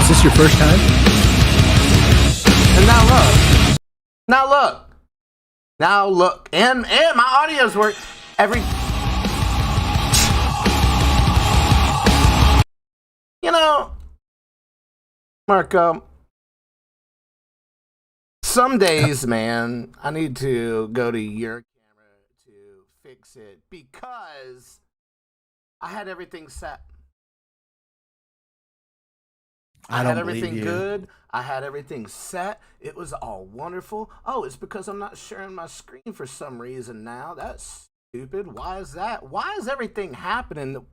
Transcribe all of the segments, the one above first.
Is this your first time? And now look, and my audio's work every. You know, Marco, some days, man, I need to go to your camera to fix it because I had everything set. I had everything good. I had everything set. It was all wonderful. Oh, it's because I'm not sharing my screen for some reason now. That's stupid. Why is that? Why is everything happening?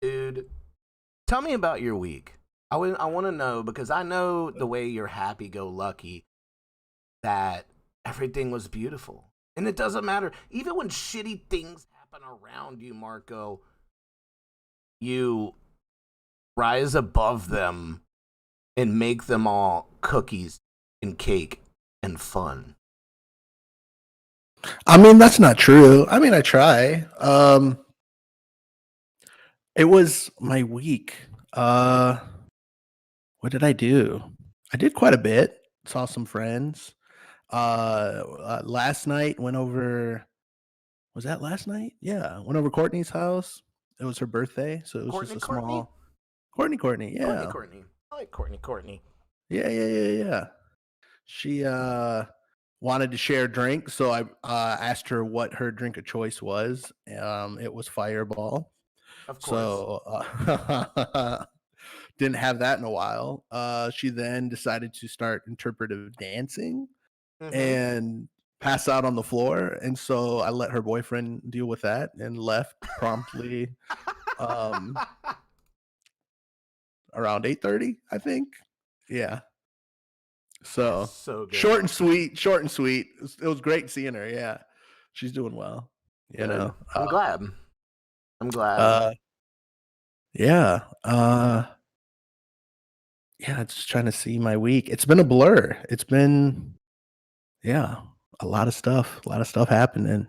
Dude, tell me about your week. I want to know because I know the way you're happy-go-lucky that everything was beautiful. And it doesn't matter. Even when shitty things happen around you, Marco, you rise above them and make them all cookies and cake and fun. I mean, that's not true. I mean, I try. It was my week. What did I do? I did quite a bit. Saw some friends. Last night went over. Was that last night? Yeah, went over Courtney's house. It was her birthday, so it was just a small. Courtney, yeah. Courtney. I like Courtney. Yeah. She wanted to share a drink, so I asked her what her drink of choice was. It was Fireball. Of course. So didn't have that in a while. She then decided to start interpretive dancing and pass out on the floor. And so I let her boyfriend deal with that and left promptly. Around 8:30, I think. Yeah. So good. Short and sweet. It was great seeing her. Yeah. She's doing well. You know. I'm glad. Yeah. Yeah, just trying to see my week. It's been a blur. It's been a lot of stuff happening.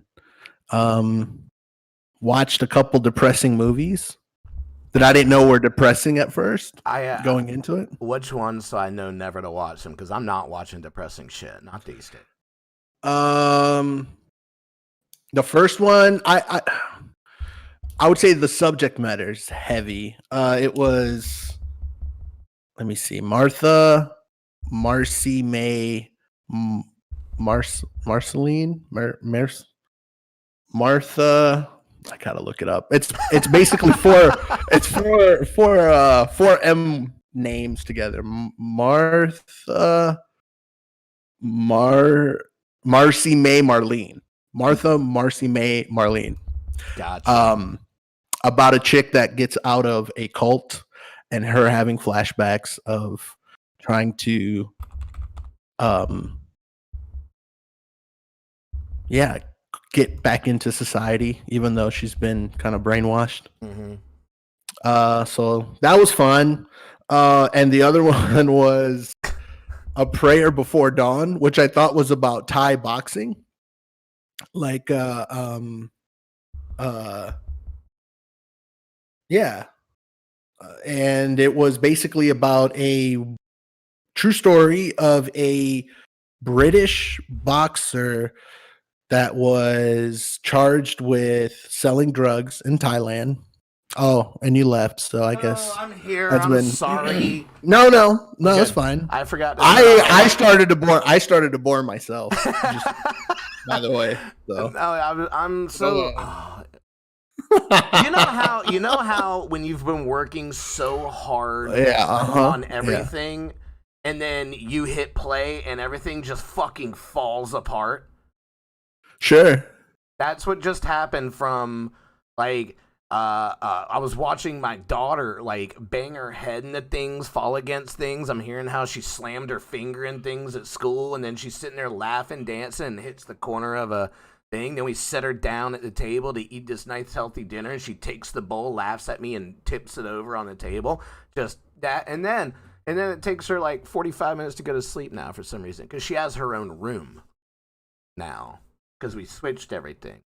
Watched a couple depressing movies that I didn't know were depressing at first. Going into it. Which ones? So I know never to watch them because I'm not watching depressing shit. Not these days. The first one, I would say the subject matter is heavy. It was. Let me see. Martha, Marcy May, Marceline, Martha. I gotta look it up. It's basically four M names together. Martha, Marcy May, Marlene. Martha, Marcy May, Marlene. Gotcha. About a chick that gets out of a cult and her having flashbacks of trying to yeah, get back into society even though she's been kind of brainwashed. Mm-hmm. So that was fun. And the other one was A Prayer Before Dawn, which I thought was about Thai boxing. Like yeah. And it was basically about a true story of a British boxer that was charged with selling drugs in Thailand. Oh, and you left, so I Oh, guess I'm here. that's I'm been sorry. no, it's Good. fine. I forgot to I started to bore myself. Just by the way, so No, I'm so. You know how when you've been working so hard yeah, on yeah, everything, and then you hit play and everything just fucking falls apart. sure. That's what just happened from like I was watching my daughter like bang her head into things, fall against things. I'm hearing how she slammed her finger in things at school, and then she's sitting there laughing, dancing, and hits the corner of a thing. Then we set her down at the table to eat this nice healthy dinner, and she takes the bowl, laughs at me, and tips it over on the table. Just that, and then it takes her like 45 minutes to go to sleep now for some reason because she has her own room now because we switched everything.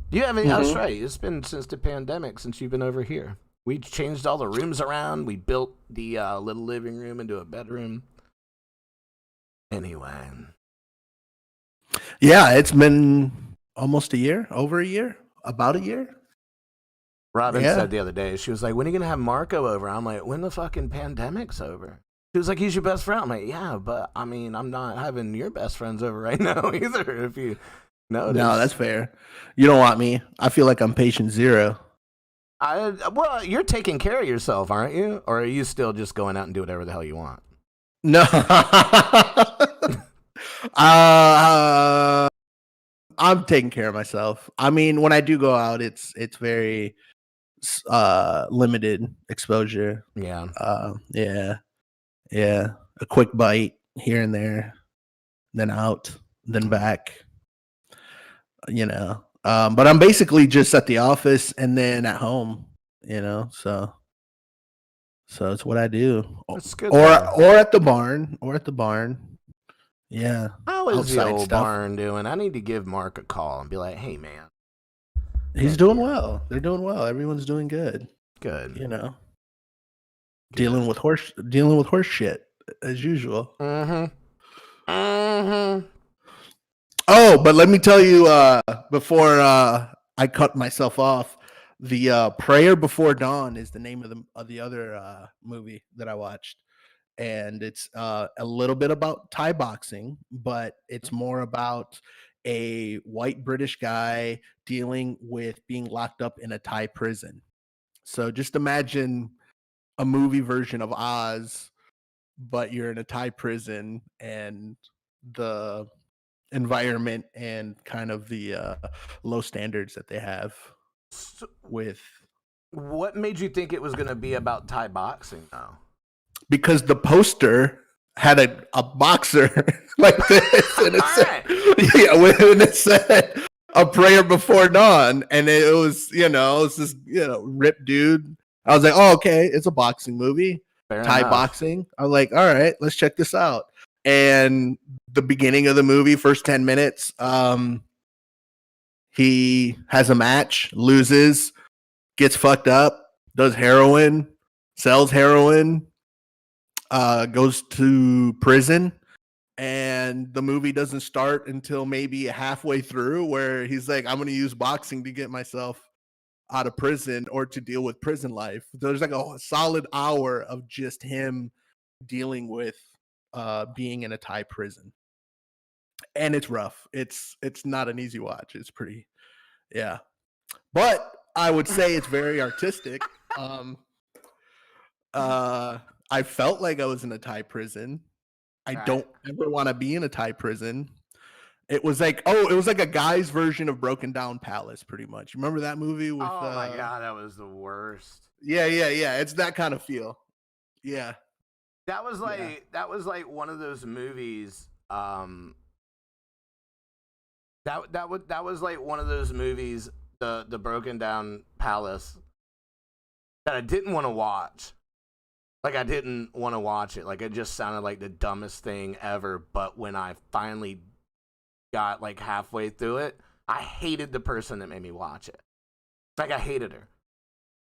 You haven't. That's right. It's been since the pandemic since you've been over here. We changed all the rooms around. We built the little living room into a bedroom. Anyway. Yeah, it's been almost a year, over a year, about a year. Robin said the other day, she was like, when are you going to have Marco over? I'm like, when the fucking pandemic's over? She was like, he's your best friend. I'm like, yeah, but I mean, I'm not having your best friends over right now either, if you notice. No, that's fair. You don't want me. I feel like I'm patient zero. Well, you're taking care of yourself, aren't you? Or are you still just going out and do whatever the hell you want? No. I'm taking care of myself. I mean, when I do go out, it's very limited exposure. Yeah. Yeah. A quick bite here and there, then out, then back. But I'm basically just at the office and then at home, so it's what I do. That's good. Or at the barn. Yeah. How is the old stuff. barn doing? I need to give Mark a call and be like, hey man. He's doing well. They're doing well. Everyone's doing good. Good. Good. Dealing with horse shit as usual. Oh, but let me tell you, before I cut myself off, the Prayer Before Dawn is the name of the other movie that I watched, and it's a little bit about Thai boxing, but it's more about a white British guy dealing with being locked up in a Thai prison. So just imagine a movie version of Oz, but you're in a Thai prison, and the environment and kind of the low standards that they have with. What made you think it was going to be about Thai boxing though? Because the poster had a boxer like this, and it said A Prayer Before Dawn, and it was this ripped dude. I was like, oh, okay, it's a boxing movie. Fair Thai enough. boxing. I'm like, all right, let's check this out. And the beginning of the movie, first 10 minutes, he has a match, loses, gets fucked up, does heroin, sells heroin, goes to prison, and the movie doesn't start until maybe halfway through, where he's like, I'm going to use boxing to get myself out of prison or to deal with prison life. There's like a solid hour of just him dealing with being in a Thai prison, and it's rough. It's not an easy watch. It's pretty, yeah, but I would say it's very artistic. I felt like I was in a Thai prison. I don't ever want to be in a Thai prison. It was like a guy's version of Broken Down Palace, pretty much. Remember that movie with Oh my god, that was the worst. yeah. It's that kind of feel. Yeah. Yeah. That was like one of those movies. That was like one of those movies, the Broken Down Palace, that I didn't want to watch. Like, I didn't want to watch it. Like, it just sounded like the dumbest thing ever. But when I finally got like halfway through it, I hated the person that made me watch it. Like, I hated her.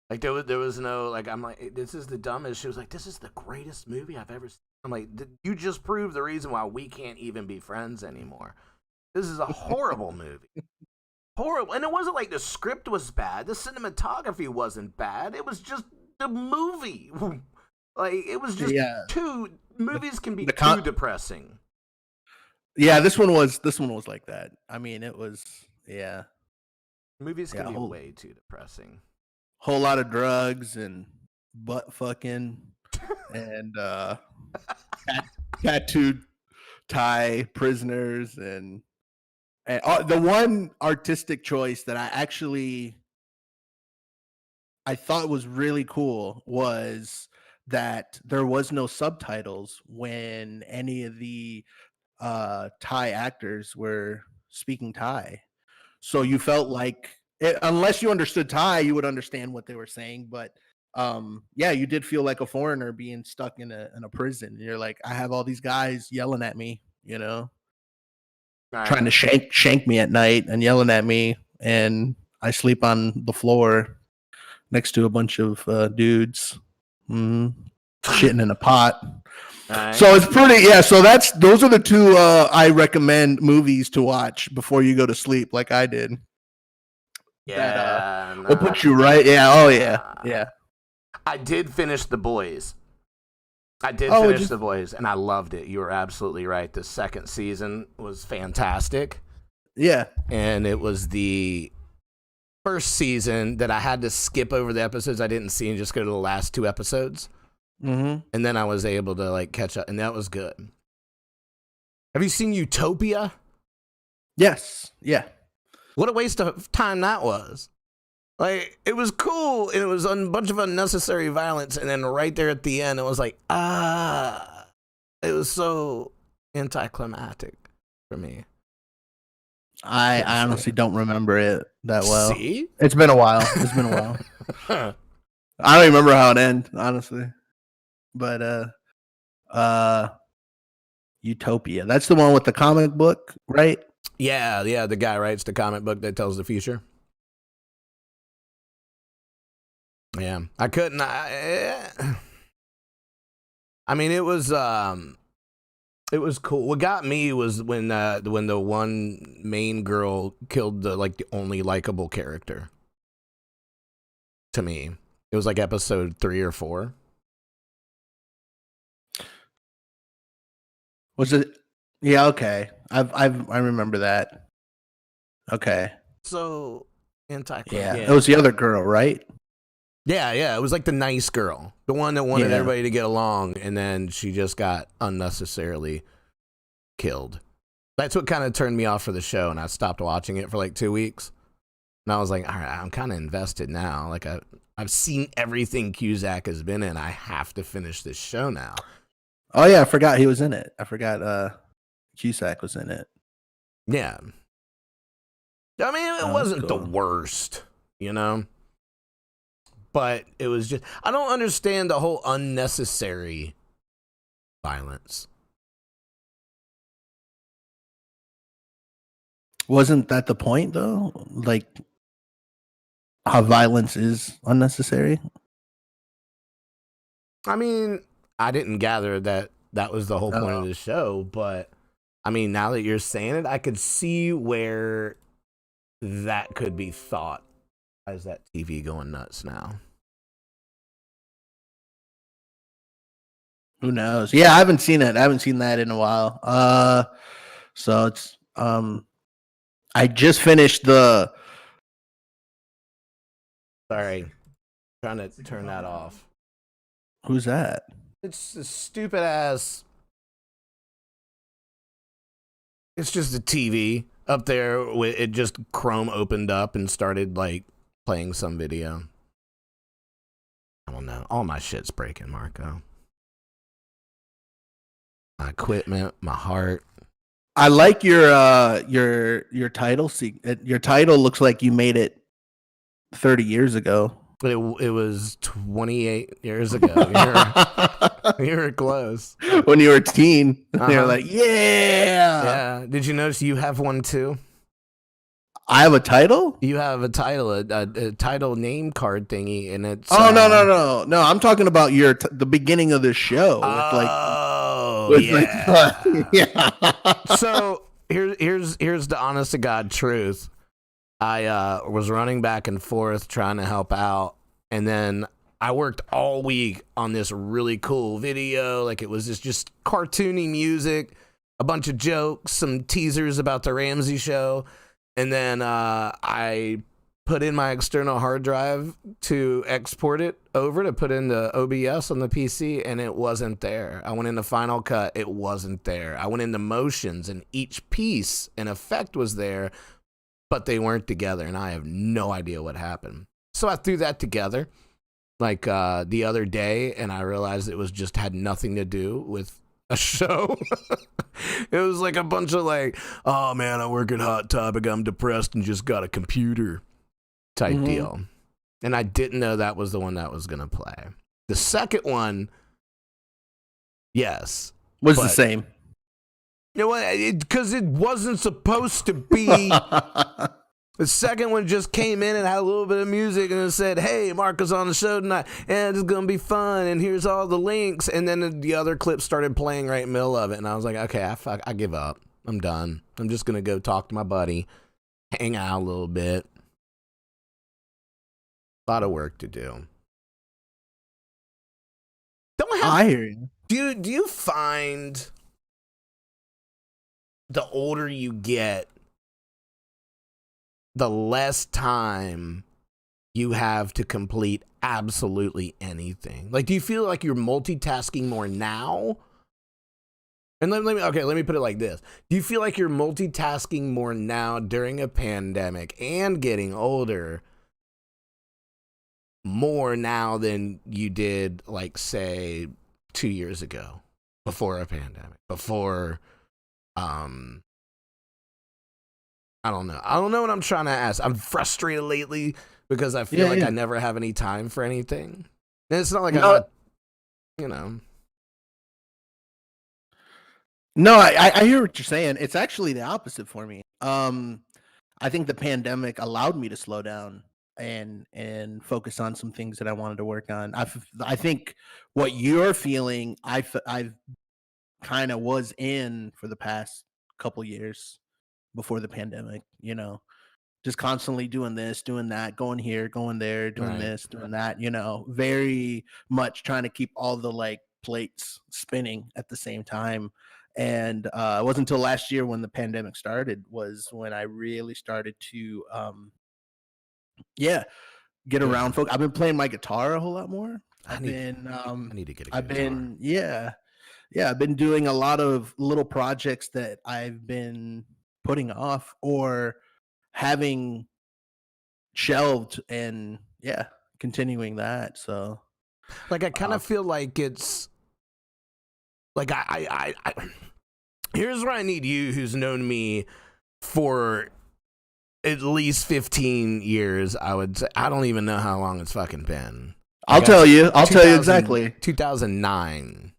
Like, there was no, like, I'm like, this is the dumbest. She was like, this is the greatest movie I've ever seen. I'm like, you just proved the reason why we can't even be friends anymore. This is a horrible movie. Horrible. And it wasn't like the script was bad. The cinematography wasn't bad. It was just the movie. Like, it was just movies can be too depressing. Yeah, this one was like that. I mean, it was Movies can be way too depressing. Whole lot of drugs and butt fucking and tattooed Thai prisoners and the one artistic choice that I thought was really cool was that there was no subtitles when any of the Thai actors were speaking Thai. So you felt like unless you understood Thai, you would understand what they were saying. But yeah, you did feel like a foreigner being stuck in a prison. You're like, I have all these guys yelling at me, trying to shank me at night and yelling at me, and I sleep on the floor next to a bunch of dudes shitting in a pot. So it's pretty, so those are the two I recommend movies to watch before you go to sleep, like I did. Yeah, will put you right. Yeah. I did finish The Boys. The Boys, and I loved it. You were absolutely right. The second season was fantastic. Yeah, and it was the first season that I had to skip over the episodes I didn't see and just go to the last 2 episodes. And then I was able to like catch up, and that was good. Have you seen Utopia? Yes. Yeah. What a waste of time that was. Like, it was cool, and it was a bunch of unnecessary violence, and then right there at the end, it was like, it was so anticlimactic for me. I honestly don't remember it that well. See? It's been a while. I don't remember how it ended, honestly. But Utopia. That's the one with the comic book, right? Yeah, the guy writes the comic book that tells the future. Yeah. I couldn't I mean, it was cool. What got me was when the one main girl killed the only likable character. To me, it was like episode 3 or 4. Was it? Yeah. Okay. I remember that. Okay. So anticlimactic. Yeah. It was the other girl, right? Yeah. It was like the nice girl, the one that wanted everybody to get along, and then she just got unnecessarily killed. That's what kind of turned me off for the show, and I stopped watching it for like 2 weeks. And I was like, all right, I'm kind of invested now. Like, I've seen everything Cusack has been in. I have to finish this show now. Oh, yeah, I forgot he was in it. I forgot Cusack was in it. Yeah. I mean, it wasn't the worst, But it was just, I don't understand the whole unnecessary violence. Wasn't that the point, though? Like, how violence is unnecessary? I mean, I didn't gather that was the whole point of the show, but I mean, now that you're saying it, I could see where that could be thought. Why is that TV going nuts now? Who knows? Yeah, I haven't seen it. I haven't seen that in a while. So it's I just finished the. Sorry, trying to turn that off. Who's that? It's a stupid ass It's just a TV up there. It just Chrome opened up and started like playing some video. I don't know. All my shit's breaking, Marco. My equipment, my heart. I like your title. Your title looks like you made it 30 years ago. It was 28 years ago. You were close. When you were a teen, they were like, yeah. Yeah. Did you notice you have one too? I have a title? You have a title, a title name card thingy, and it's... No. I'm talking about the beginning of the show. Yeah. So here's the honest to God truth. I was running back and forth trying to help out, and then I worked all week on this really cool video. Like, it was just cartoony music, a bunch of jokes, some teasers about the Ramsey show, and then I put in my external hard drive to export it over to put in the OBS on the PC, and it wasn't there. I went into Final Cut, it wasn't there. I went into Motions, and each piece and effect was there, but they weren't together, and I have no idea what happened. So I threw that together like the other day, and I realized it was just had nothing to do with a show. It was like a bunch of like, oh man, I work at Hot Topic, I'm depressed and just got a computer type deal. And I didn't know that was the one that was going to play. The second one, yes. Was the same. You know what? Because it wasn't supposed to be. The second one just came in and had a little bit of music and it said, hey, Marco's on the show tonight, and it's going to be fun, and here's all the links. And then the other clip started playing right in the middle of it, and I was like, okay, I give up. I'm done. I'm just going to go talk to my buddy, hang out a little bit. A lot of work to do. I hear you. Do you find the older you get, the less time you have to complete absolutely anything? Like, do you feel like you're multitasking more now? And let me put it like this. Do you feel like you're multitasking more now during a pandemic and getting older more now than you did, like, say, 2 years ago, before a pandemic, before, I don't know. I don't know what I'm trying to ask. I'm frustrated lately because I feel like I never have any time for anything. And it's not like I'm not, you know. No, I hear what you're saying. It's actually the opposite for me. I think the pandemic allowed me to slow down and focus on some things that I wanted to work on. I think what you're feeling, I've kind of was in for the past couple years before the pandemic, you know, just constantly doing this, doing that, going here, going there, doing this, doing that, you know, very much trying to keep all the like plates spinning at the same time. And it wasn't until last year when the pandemic started was when I really started to get around folk. I've been playing my guitar a whole lot more. I need to get a guitar. I've been doing a lot of little projects that I've been putting off or having shelved, and continuing that. So like I kind of feel like it's like I here's where I need you, who's known me for at least 15 years, I would say. I don't even know how long it's fucking been. I'll tell you exactly. 2009.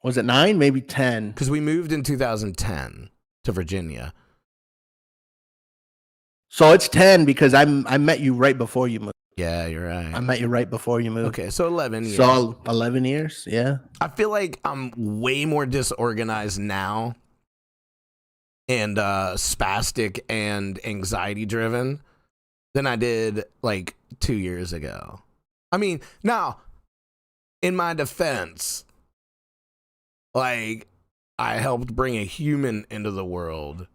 Was it 9? Maybe 10. Because we moved in 2010 to Virginia. So it's 10 because I met you right before you moved. Yeah, you're right. I met you right before you moved. Okay, so 11 years. So 11 years, yeah. I feel like I'm way more disorganized now and spastic and anxiety driven than I did like 2 years ago. I mean, now, in my defense, like, I helped bring a human into the world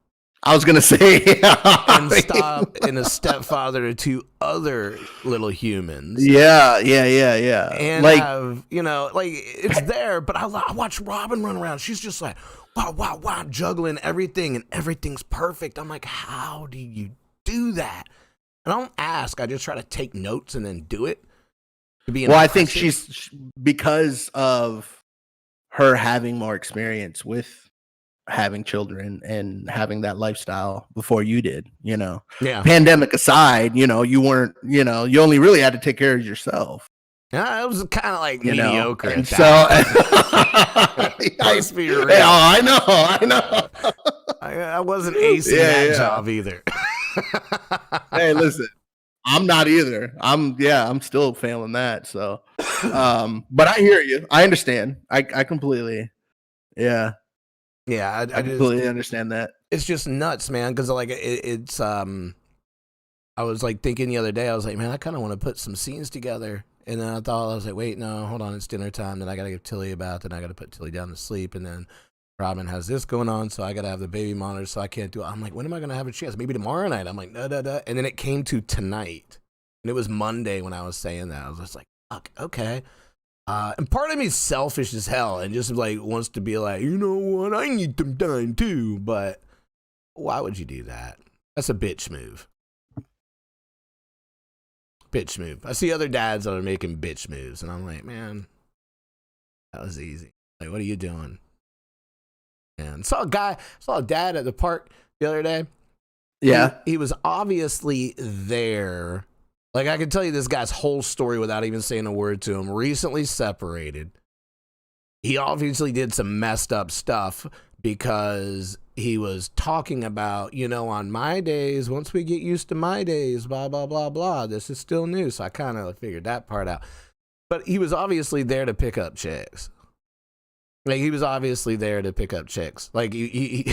I was gonna say, and stop and a stepfather to two other little humans. Yeah. And Like, have, you know, like it's there, but I watch Robin run around. She's just like, wow, juggling everything, and everything's perfect. I'm like, how do you do that? And I don't ask. I just try to take notes and then do it. Well, I think she's because of her having more experience with having children and having that lifestyle before you did, you know. Yeah. Pandemic aside, you know, you weren't, you know, you only really had to take care of yourself. Yeah, it was kind of like You mediocre. know? And at so that. Let's be real. Yeah, I know. I wasn't acing that job either. Hey, listen, I'm not either. I'm still failing that. So, but I hear you. I understand. I completely, yeah. I completely understand that. It's just nuts, man. Because like it's I was like thinking the other day. I was like, man, I kind of want to put some scenes together. And then I was like, wait, no, hold on, it's dinner time. Then I got to give Tilly a bath. Then I got to put Tilly down to sleep. And then Robin has this going on, so I got to have the baby monitor, so I can't do it. I'm like, when am I going to have a chance? Maybe tomorrow night. I'm like, no. And then it came to tonight. And it was Monday when I was saying that. I was just like, fuck, okay. And part of me is selfish as hell and just like wants to be like, you know what, I need some time too. But why would you do that? That's a bitch move. Bitch move. I see other dads that are making bitch moves, and I'm like, man, that was easy. Like, what are you doing? And saw a dad at the park the other day. Yeah. He was obviously there. Like, I can tell you this guy's whole story without even saying a word to him. Recently separated. He obviously did some messed up stuff because he was talking about, you know, on my days, once we get used to my days, blah, blah, blah, blah. This is still new. So I kind of figured that part out. But he was obviously there to pick up chicks. Like, he was obviously there to pick up chicks. Like, he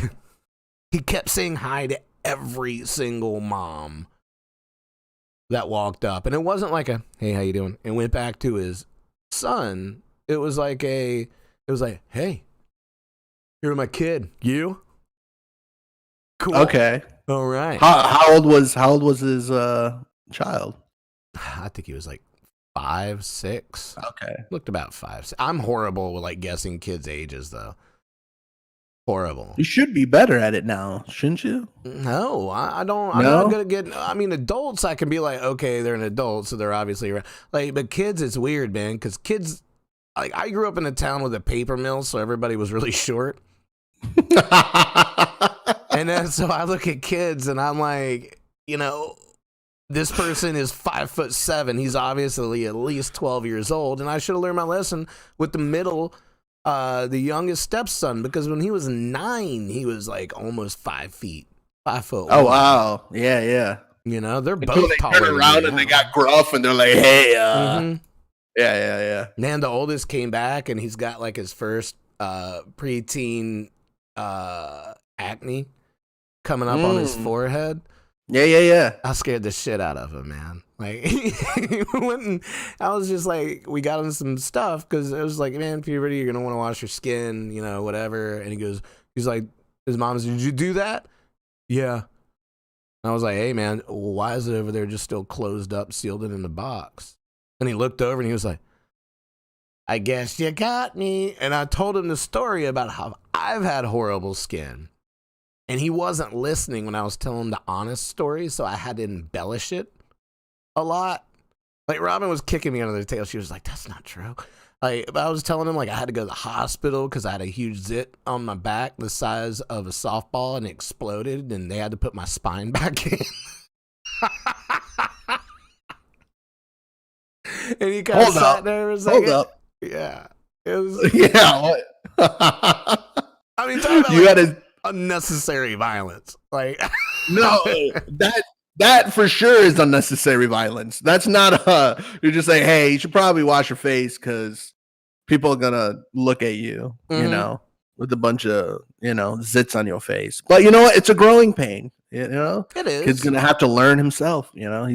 kept saying hi to every single mom that walked up. And it wasn't like a, hey, how you doing? And went back to his son. It was like, hey, you're my kid. You? Cool. Okay. All right. How old was his child? I think he was like 5, 6. Okay. Looked about 5, 6. I'm horrible with like guessing kids' ages though. Horrible. You should be better at it now, shouldn't you? No, I don't. No? I'm not gonna get. I mean, adults, I can be like, okay, they're an adult, so they're obviously like. But kids, it's weird, man, because kids. Like, I grew up in a town with a paper mill, so everybody was really short. And then so I look at kids, and I'm like, you know, this person is 5'7". He's obviously at least 12 years old, and I should have learned my lesson with the youngest stepson, because when he was 9, he was like almost 5 feet, 5 foot. Oh wow, yeah. You know, they're Until both they taller. turn around and they got gruff, and they're like, "Hey, yeah." Man, the oldest came back, and he's got like his first preteen acne coming up on his forehead. Yeah. I scared the shit out of him, man. Like, he went and I was just like, we got him some stuff because it was like, man, puberty, you're gonna want to wash your skin, you know, whatever. And he's like, his mom said, did you do that? Yeah. And I was like, hey, man, why is it over there just still closed up, sealed it in the box? And he looked over and he was like, I guess you got me. And I told him the story about how I've had horrible skin. And he wasn't listening when I was telling him the honest story, so I had to embellish it a lot. Like, Robin was kicking me under the tail. She was like, that's not true. Like, I was telling him, like, I had to go to the hospital because I had a huge zit on my back the size of a softball, and it exploded, and they had to put my spine back in. And he kind of sat there and Hold up. Yeah. It was. Yeah. What? I mean, talking about you gotta unnecessary violence. Like, no, that for sure is unnecessary violence. That's not you're just saying, hey, you should probably wash your face because people are gonna look at you, you know, with a bunch of, you know, zits on your face. But you know what? It's a growing pain. You know, it is. Kid's gonna have to learn himself. You know,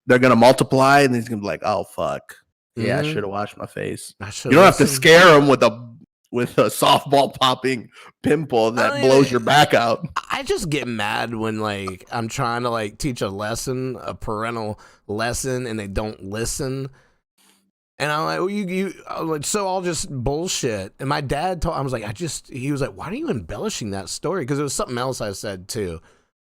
they're gonna multiply, and he's gonna be like, oh fuck, yeah, I should have washed my face. You don't have to scare him with a with a softball popping pimple that blows even, your back out. I just get mad when like I'm trying to like teach a lesson, a parental lesson, and they don't listen. And I'm like, well, I'm like, so I'll just bullshit. And my dad told, I was like, he was like, why are you embellishing that story? Because it was something else I said too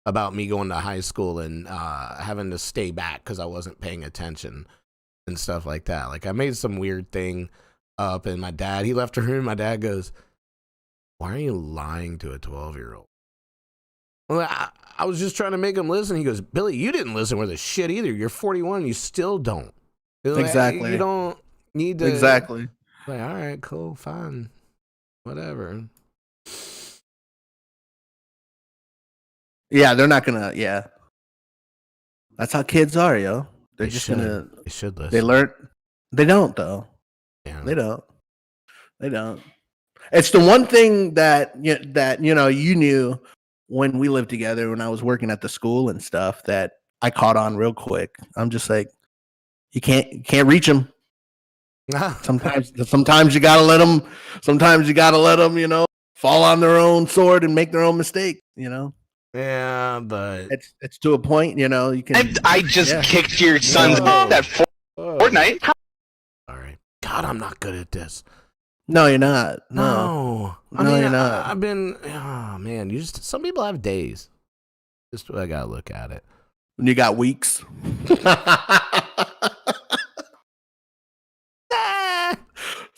about me going to high school and having to stay back because I wasn't paying attention and stuff like that. Like I made some weird thing up, and my dad, he left the room. My dad goes, why are you lying to a 12-year-old? Well, I was just trying to make him listen. He goes, Billy, you didn't listen with a shit either. You're 41. You still don't. Like, Exactly. you don't need to. Exactly. Like, all right, cool, fine, whatever. Yeah, they're not gonna. Yeah, that's how kids are, yo. They're just gonna. They should listen. They learn. They don't though. Yeah. They don't. They don't. It's the one thing that you knew when we lived together, when I was working at the school and stuff, that I caught on real quick. I'm just like, you can't reach them. Sometimes you gotta let them. Sometimes you gotta let them, fall on their own sword and make their own mistake. Yeah, but it's to a point. You can. I just kicked your son's at Fortnite. All right. God, I'm not good at this. No, you're not. No. You're not. I've been. Oh man, some people have days. Just I gotta look at it. When you got weeks.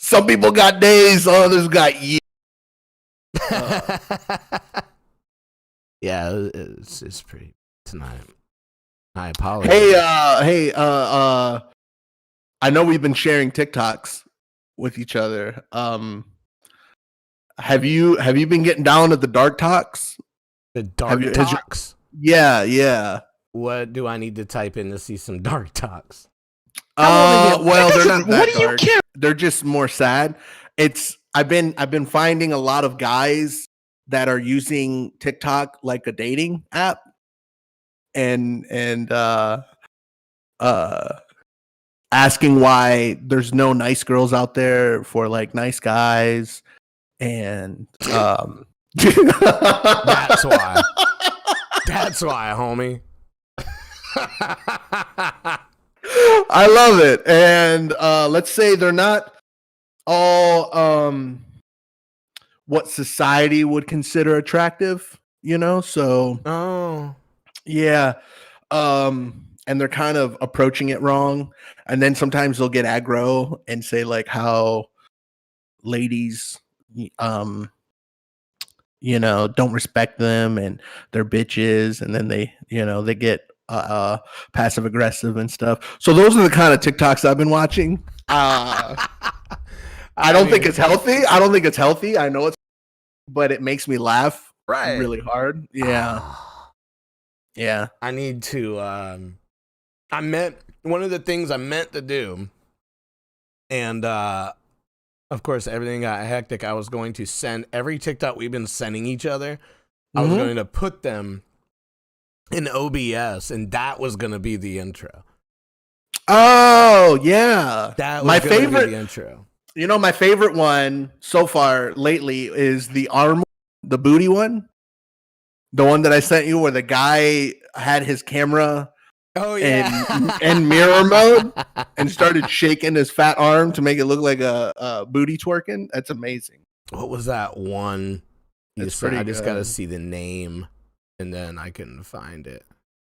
Some people got days, others got years. Yeah, it's pretty tonight. I apologize. Hey, I know we've been sharing TikToks with each other. Have you been getting down to the dark talks? The dark talks? Yeah. What do I need to type in to see some dark talks? Well, they're not that what do you dark. care? They're just more sad. I've been finding a lot of guys that are using TikTok like a dating app, and asking why there's no nice girls out there for like nice guys, and that's why. That's why, homie. I love it. And let's say they're not all what society would consider attractive, so yeah. And they're kind of approaching it wrong. And then sometimes they'll get aggro and say like how ladies don't respect them and they're bitches, and then they get passive aggressive and stuff. So those are the kind of TikToks I've been watching. I don't think it's healthy. I know it's, but it makes me laugh really hard. Yeah. Yeah. I need to one of the things I meant to do, and of course everything got hectic. I was going to send every TikTok we've been sending each other. I was going to put them in OBS, and that was going to be the intro. Oh, yeah. That was my favorite be the intro. My favorite one so far lately is the arm, the booty one. The one that I sent you where the guy had his camera in mirror mode and started shaking his fat arm to make it look like a booty twerking. That's amazing. What was that one? I just got to see the name, and then I can find it.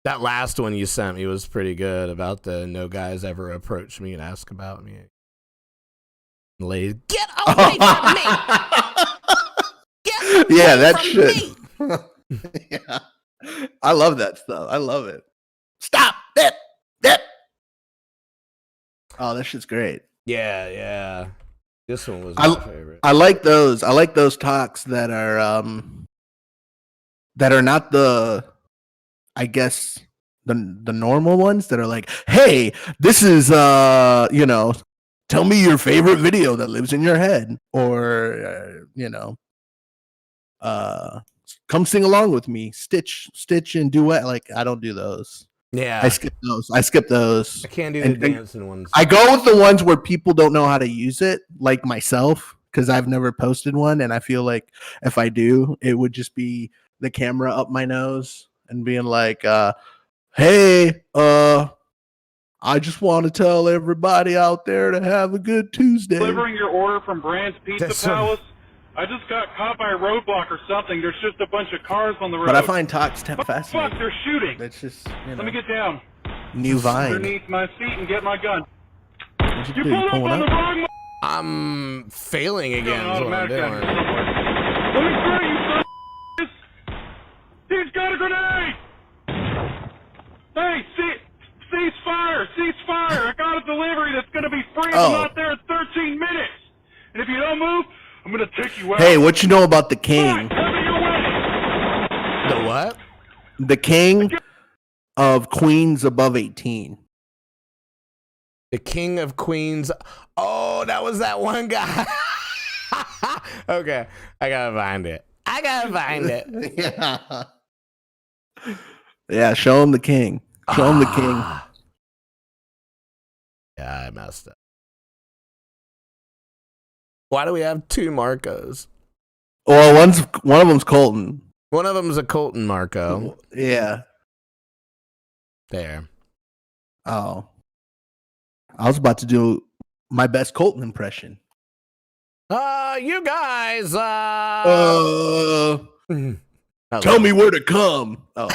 That last one you sent me was pretty good about the no guys ever approach me and ask about me. Ladies, get away from me! Get away from shit. Yeah, I love that stuff. I love it. Stop it. Oh, that shit's great. Yeah. This one was my favorite. I like those. I like those talks that are not the, I guess, the normal ones that are like, hey, this is tell me your favorite video that lives in your head, or come sing along with me, stitch and duet. Like, I don't do those. Yeah, I skip those. I can't do the dancing ones. I go with the ones where people don't know how to use it, like myself, because I've never posted one, and I feel like if I do, it would just be the camera up my nose and being like, "Hey, I just want to tell everybody out there to have a good Tuesday." Delivering your order from Brand's Pizza That's Palace. I just got caught by a roadblock or something. There's just a bunch of cars on the road. But I find talks Fuck, fascinating. they're shooting. That's just Let me get down. new Vine. Underneath my seat and get my gun. What'd you do? pulled You up pulling on the up? wrong I'm failing again. an Is what I'm automatic gun doing. somewhere. Let me through, you son of a He's got a grenade! Hey, cease fire! Cease fire! I got a delivery that's going to be free if I'm not there in 13 minutes! And if you don't move, I'm going to take you out. Hey, what you know about the king? The what? The king of queens above 18. The King of Queens. Oh, that was that one guy. Okay, I gotta find it. Yeah. Yeah, show him the king. Show him the king. Yeah, I messed up. Why do we have two Marcos? Well, one of them's Colton. One of them's a Colton Marco. Yeah. There. Oh. I was about to do my best Colton impression. You guys. Tell me where to come. Oh.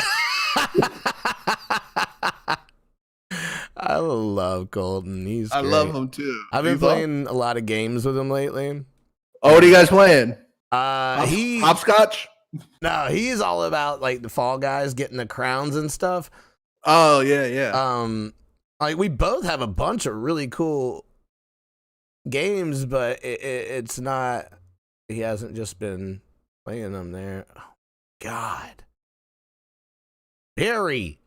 I love Colton. He's great. I love him too. I've been playing a lot of games with him lately. Oh, what are you guys playing? Hopscotch? No, he's all about like the Fall Guys getting the crowns and stuff. Oh, yeah. Like we both have a bunch of really cool games, but it's not. He hasn't just been playing them there. Oh, God, Barry.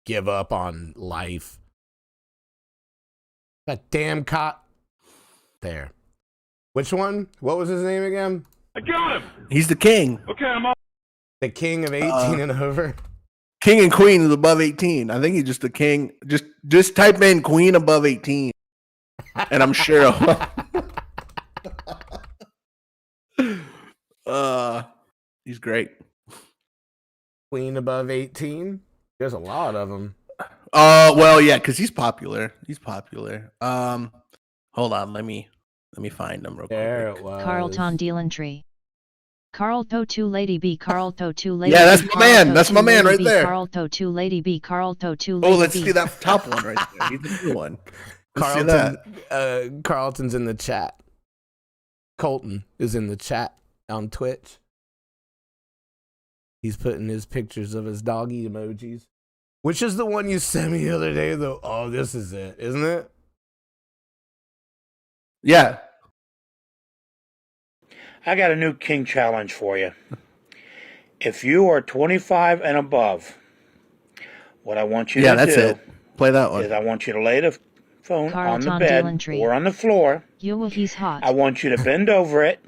Give up on life. That damn cop. There. Which one? What was his name again? I got him! He's the king. Okay, I'm on. The king of 18 and over. King and queen is above 18. I think he's just the king. Just type in queen above 18. And I'm sure. He's great. Queen above 18? There's a lot of them. Well, yeah, because he's popular. Hold on, let me find him real There quick. it was. Carlton Dealentry. Carl to 2 Lady B. Carl to 2 Lady Yeah, that's B, my man. That's my man right B, there. Carl to 2 Lady B. Carl to 2 Lady Oh, let's B. see that top one right there. He's the new one. Let's see that. Carlton's in the chat. Colton is in the chat on Twitch. He's putting his pictures of his doggy emojis. Which is the one you sent me the other day, though? Oh, this is it, isn't it? Yeah. I got a new king challenge for you. If you are 25 and above, what I want you to do it. Play that one. is I want you to lay the phone on the Carlton bed Dealentry. or on the floor. He's hot. I want you to bend over it,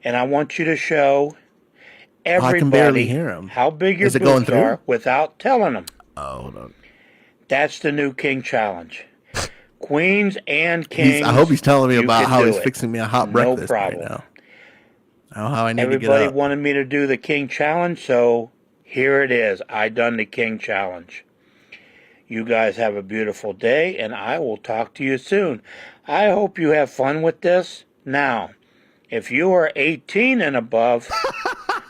and I want you to show everybody I can barely hear him. how big your Is it going boobs are through? without telling them. Oh, hold on. That's the new king challenge. Queens and kings. I hope he's telling me you about can how do he's it. fixing me a hot No breakfast problem. right now. How I need to Everybody get up. wanted me to do the king challenge, so here it is. I done the king challenge. You guys have a beautiful day, and I will talk to you soon. I hope you have fun with this. Now, if you are 18 and above,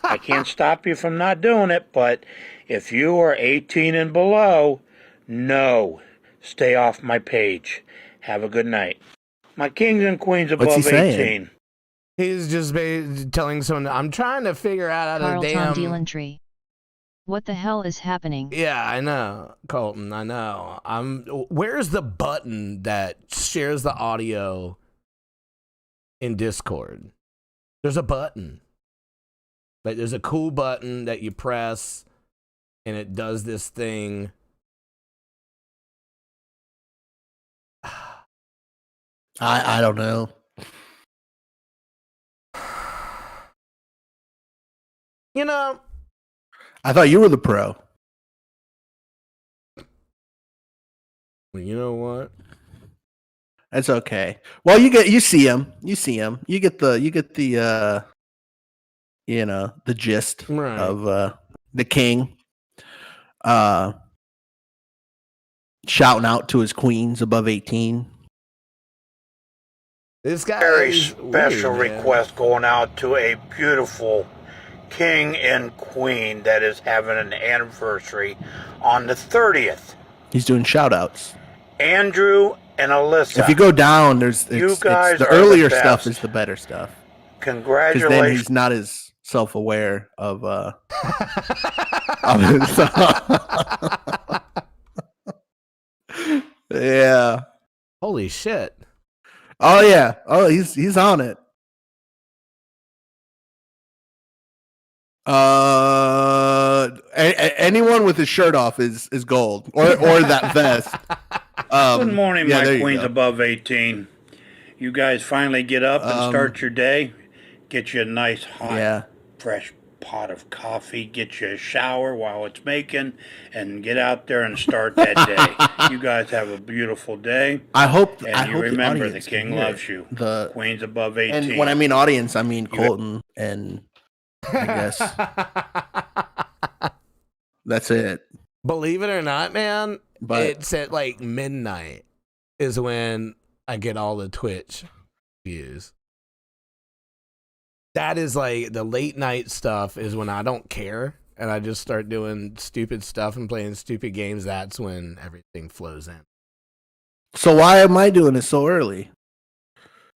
I can't stop you from not doing it, but if you are 18 and below, no, stay off my page. Have a good night. My kings and queens above What's he 18. saying? He's just telling someone, I'm trying to figure out how to Carlton damn... Dealentry. What the hell is happening? Yeah, I know, Colton, I know. Where's the button that shares the audio in Discord? There's a button. Like, there's a cool button that you press, and it does this thing. I don't know. You know, I thought you were the pro. Well, you know what? That's okay. Well, you see him. You get the the gist Right. of the king shouting out to his queens above 18. This guy Very is special weird, man. request going out to a beautiful king and queen that is having an anniversary on the 30th. He's doing shout outs. Andrew and Alyssa. If you go down, it's guys the are the earlier stuff best. is the better stuff. Because Congratulations. then he's not as self-aware of his Yeah. Holy shit. Oh yeah. Oh, he's on it. Anyone with his shirt off is gold, or that vest. Good morning, yeah, my queens above 18. You guys finally get up and start your day. Get you a nice hot, fresh pot of coffee. Get you a shower while it's making, and get out there and start that day. You guys have a beautiful day. I hope. And I you hope remember the the king loves you. The queens above 18. And when I mean audience, I mean Colton and I guess that's it. Believe it or not, man, but it's at like midnight is when I get all the Twitch views. That is like the late night stuff is when I don't care and I just start doing stupid stuff and playing stupid games. That's when everything flows in. So why am I doing it so early?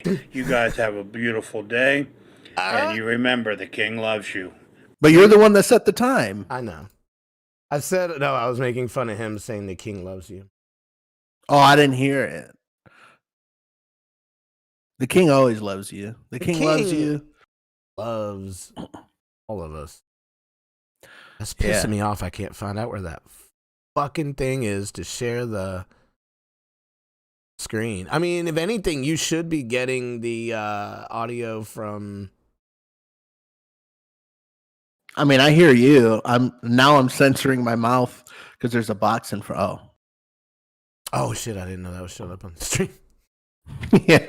You guys have a beautiful day. And you remember the king loves you. But you're the one that set the time. I know. I said, no, I was making fun of him saying the king loves you. Oh, I didn't hear it. The king always loves you. The king loves you. Loves all of us. That's pissing me off. I can't find out where that fucking thing is to share the screen. I mean, if anything, you should be getting the audio from. I mean, I hear you. I'm censoring my mouth because there's a box in front. Oh shit! I didn't know that was showing up on the stream. Yeah.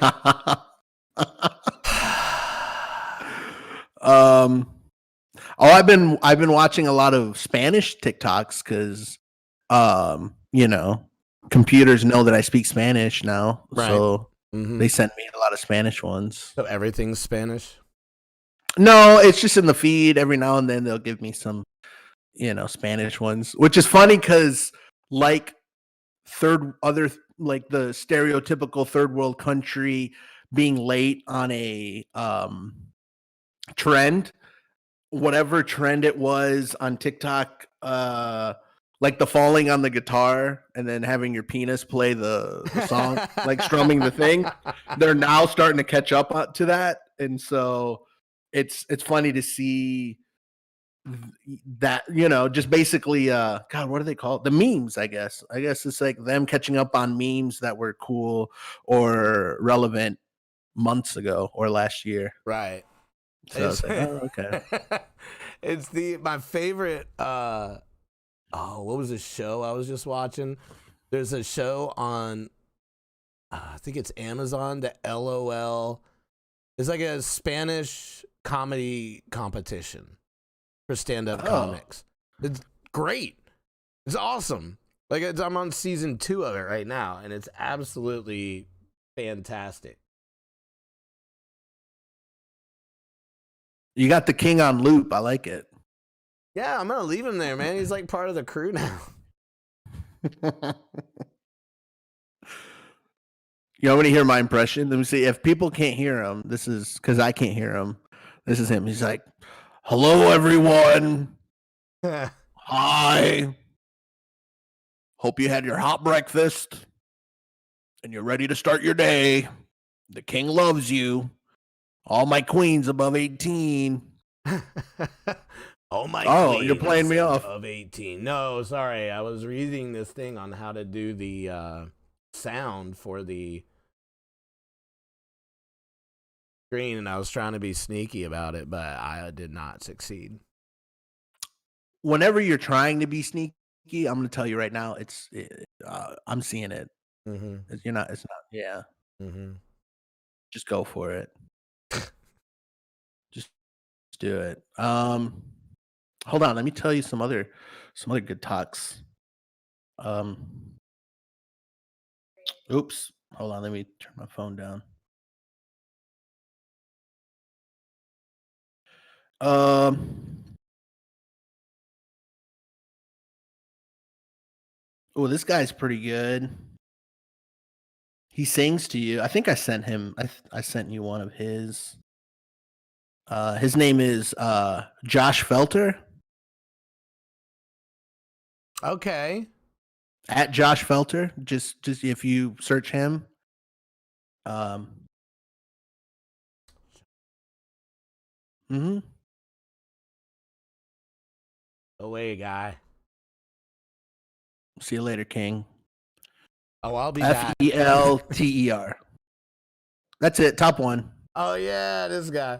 I've been watching a lot of Spanish TikToks because computers know that I speak Spanish now. Right. So they send me a lot of Spanish ones. So everything's Spanish? No, it's just in the feed. Every now and then they'll give me some, Spanish ones, which is funny because like the stereotypical third world country being late on a trend, whatever trend it was on TikTok, like the falling on the guitar and then having your penis play the song, like strumming the thing. They're now starting to catch up to that, and so it's funny to see that, just basically God, what do they call it? The memes, I guess it's like them catching up on memes that were cool or relevant months ago or last year. Right. So it's like, oh, okay. It's my favorite what was the show I was just watching? There's a show on I think it's Amazon, the LOL. It's like a Spanish comedy competition for stand-up comics. It's great. It's awesome. Like I'm on season 2 of it right now, and it's absolutely fantastic. You got the king on loop. I like it. Yeah, I'm gonna leave him there, man. He's like part of the crew now. You want me to hear my impression? Let me see. If people can't hear him, this is because I can't hear him. This is him. He's like, "Hello, everyone. Hi. Hope you had your hot breakfast and you're ready to start your day. The king loves you. All my queens above 18." Oh my! Oh, you're playing me off. Of 18. No, sorry. I was reading this thing on how to do the sound for the screen, and I was trying to be sneaky about it, but I did not succeed. Whenever you're trying to be sneaky, I'm gonna tell you right now, I'm seeing it. Mm-hmm. You're not. It's not. Yeah. Mm-hmm. Just go for it. Just do it. Hold on. Let me tell you some other good talks. Oops. Hold on. Let me turn my phone down. Oh, this guy's pretty good. He sings to you. I think I sent him. I sent you one of his. His name is Josh Felter. Okay. At Josh Felter. Just if you search him. Mm-hmm. Away, guy. See you later, King. Oh, I'll be back. Felter. That's it. Top one. Oh yeah, this guy.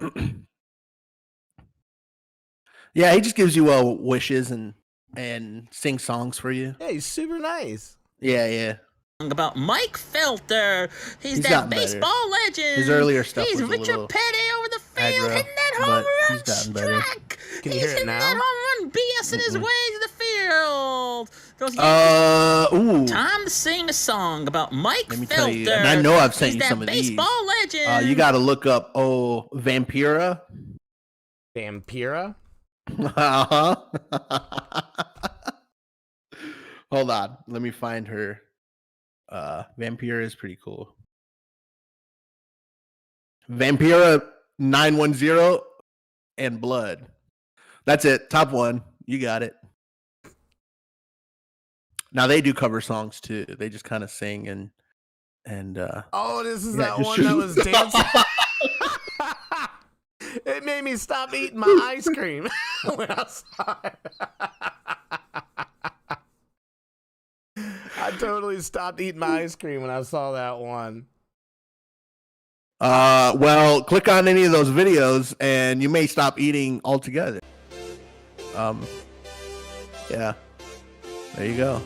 Yeah, he just gives you wishes and sings songs for you. Yeah, he's super nice. Yeah. About Mike Felter. He's that gotten baseball better. legend. His earlier stuff He's was a Richard little Petty over the field, aggro, hitting that but home he's run gotten better. strike. Can you He's hear it hitting now? that home run, BSing his way to the field. Those Ooh. Time to sing a song about Mike Let me Felter. tell you, and I know I've sent He's you that some of these. baseball legend. You got to look up Vampira. Vampira? Uh-huh. Hold on, let me find her. Vampira is pretty cool. Vampira 910 and Blood. That's it. Top one. You got it. Now they do cover songs too. They just kind of sing and Oh, this is yeah, that just one shoot. that was dancing. It made me stop eating my ice cream when I saw it. I totally stopped eating my ice cream when I saw that one. Well, click on any of those videos and you may stop eating altogether. Yeah. There you go.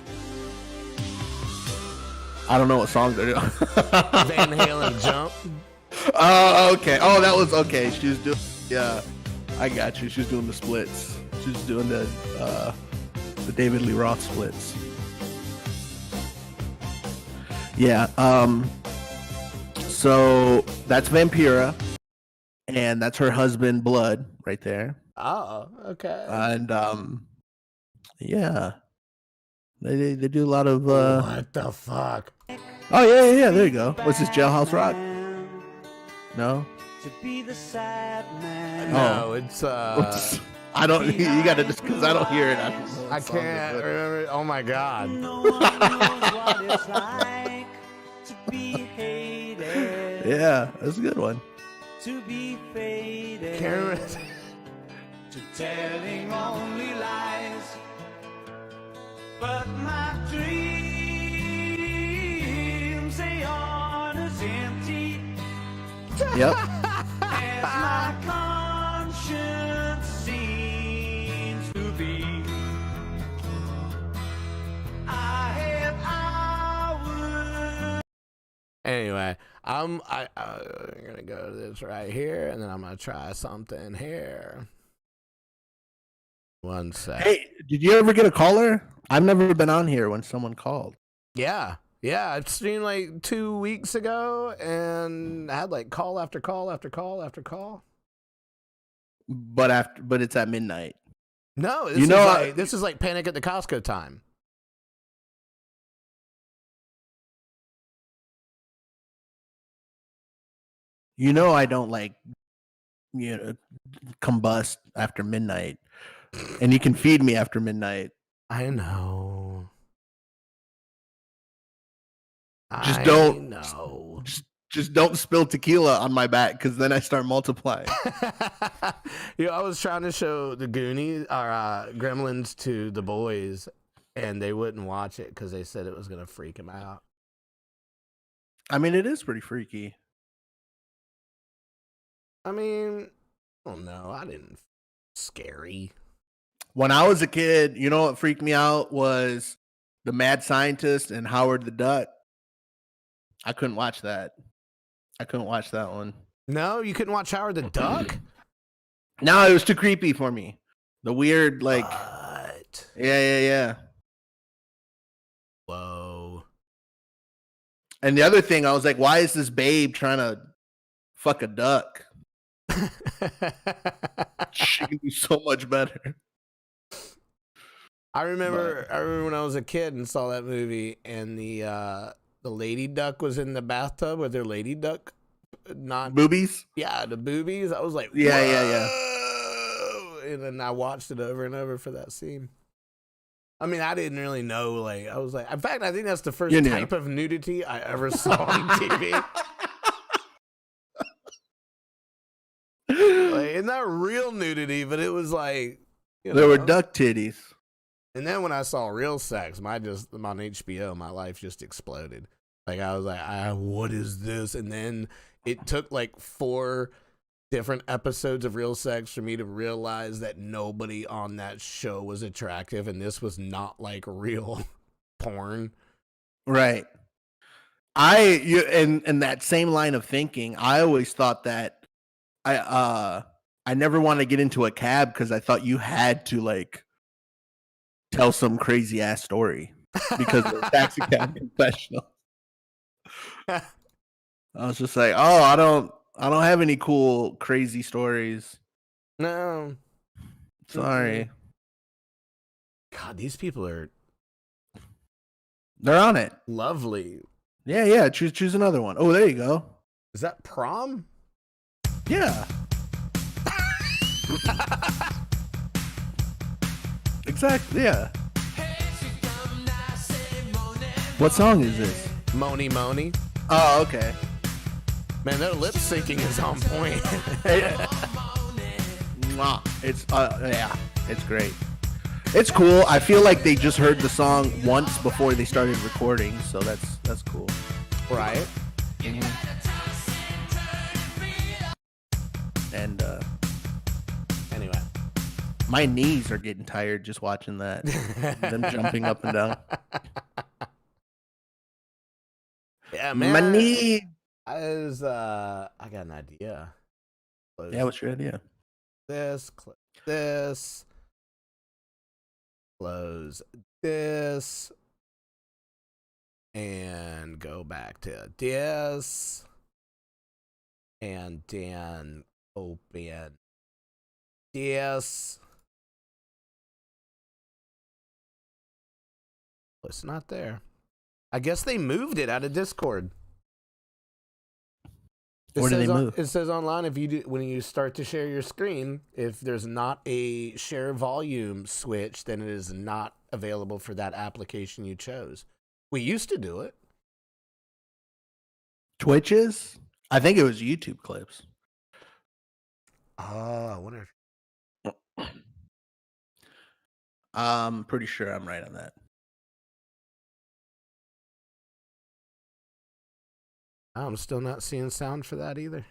I don't know what song they're doing. Van Halen Jump. Oh, okay. Oh, that was okay. She was doing. Yeah, I got you. She was doing the splits. She was doing the David Lee Roth splits. Yeah. So that's Vampira, and that's her husband, Blood, right there. Oh, okay. And yeah, they do a lot of. What the fuck? Oh yeah. There you go. What's this, Jailhouse Rock? No. To be the sad man. No, it's I don't. You gotta just because I don't hear it. I can't remember. Oh my god. No one knows what it's like to be hated. Yeah, that's a good one. To be faded. Can't remember. To telling only lies. But my dreams, they aren't as empty. Yep. As my conscience seems to be. I have hours. Anyway, I'm gonna go to this right here, and then I'm gonna try something here. One sec. Hey, did you ever get a caller? I've never been on here when someone called. Yeah, I've seen like 2 weeks ago, and I had like call after call after call after call. But it's at midnight. No, this is like Panic at the Costco time. You know I don't combust after midnight. And you can feed me after midnight. I know. Just don't spill tequila on my back because then I start multiplying. I was trying to show the Goonies or Gremlins to the boys, and they wouldn't watch it because they said it was gonna freak them out. I mean, it is pretty freaky. I mean, I don't know. I didn't scary. When I was a kid, you know what freaked me out was the Mad Scientist and Howard the Duck. I couldn't watch that. I couldn't watch that one. No, you couldn't watch Howard the Duck? No, it was too creepy for me. The weird, like, What? yeah. Whoa. And the other thing, I was like, why is this babe trying to fuck a duck? She can do so much better. I remember when I was a kid and saw that movie, and the lady duck was in the bathtub with their lady duck, not boobies. Yeah, the boobies. I was like, yeah. And then I watched it over and over for that scene. I mean, I didn't really know. Like, I was like, in fact, I think that's the first type of nudity I ever saw on TV. Like, it's not real nudity, but it was like, there were duck titties. And then when I saw real sex, on HBO, my life just exploded. Like, I was like, what is this? And then it took like 4 different episodes of real sex for me to realize that nobody on that show was attractive, and this was not like real porn. Right. In that same line of thinking, I always thought that I never wanted to get into a cab because I thought you had to like tell some crazy ass story because of taxi cab confessional. I was just like, oh, I don't have any cool crazy stories. No. Sorry. God, these people are they're on it. Lovely. Yeah. Choose another one. Oh, there you go. Is that Prom? Yeah. Exactly. Yeah. What song is this? Moni Moni. Oh, okay. Man, their lip syncing is on point. It's great. It's cool. I feel like they just heard the song once before they started recording, so that's cool. Right. Mm-hmm. And anyway, my knees are getting tired just watching that. Them jumping up and down. Yeah, man. My knee. I got an idea. Yeah, what's your idea? Close this, close this, and go back to this, and then open this. It's not there. I guess they moved it out of Discord. Where did they move? It says online when you start to share your screen, if there's not a share volume switch, then it is not available for that application you chose. We used to do it. Twitches? I think it was YouTube clips. Oh, I wonder. I'm pretty sure I'm right on that. I'm still not seeing sound for that either.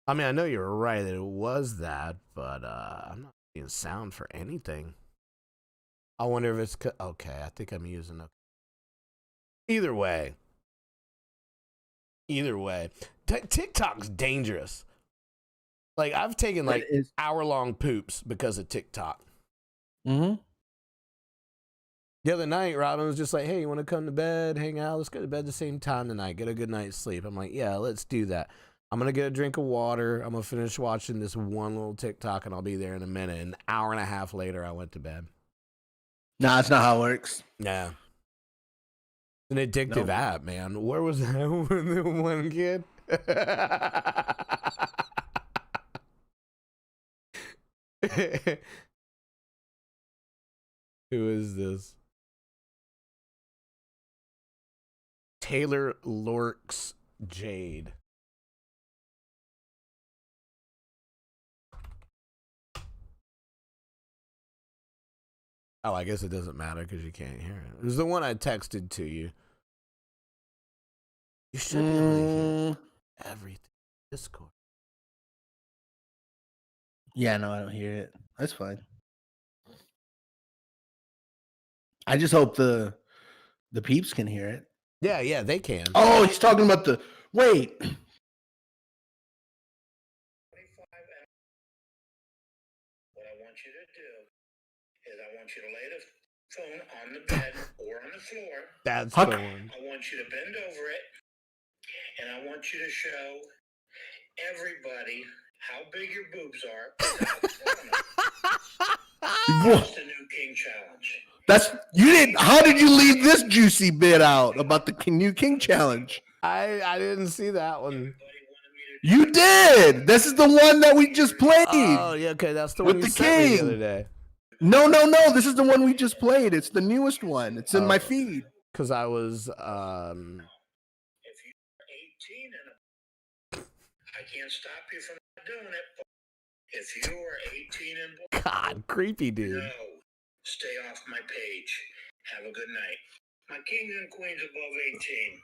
I mean, I know you're right that it was that, but I'm not seeing sound for anything. I wonder if it's okay. I think I'm using it. Either way, TikTok's dangerous. Like, I've taken like hour-long poops because of TikTok. Mm-hmm. The other night, Robin was just like, hey, you want to come to bed, hang out? Let's go to bed at the same time tonight. Get a good night's sleep. I'm like, yeah, let's do that. I'm going to get a drink of water. I'm going to finish watching this one little TikTok, and I'll be there in a minute. An hour and a half later, I went to bed. Nah, that's not how it works. Yeah. It's an addictive app, man. Where was that one kid? Who is this? Taylor Lorks Jade. Oh, I guess it doesn't matter because you can't hear it. It was the one I texted to you. You should be able to hear everything. Discord. Yeah, no, I don't hear it. That's fine. I just hope the peeps can hear it. Yeah, they can. Oh, he's talking about the wait. What I want you to do is I want you to lay the phone on the bed or on the floor. That's Huck. the one. I want you to bend over it, and I want you to show everybody how big your boobs are without telling them. That's the new King Challenge. That's you didn't. How did you leave this juicy bit out about the new King Challenge? I didn't see that one. You did. This is the one that we just played. Oh yeah, okay, that's the With one you the sent me the king. other day. No. This is the one we just played. It's the newest one. It's in my feed. Because I was If you're 18 and I can't stop you from doing it. But if you are 18 and below, God, creepy dude. no, stay off my page. Have a good night. My kings and queens above 18.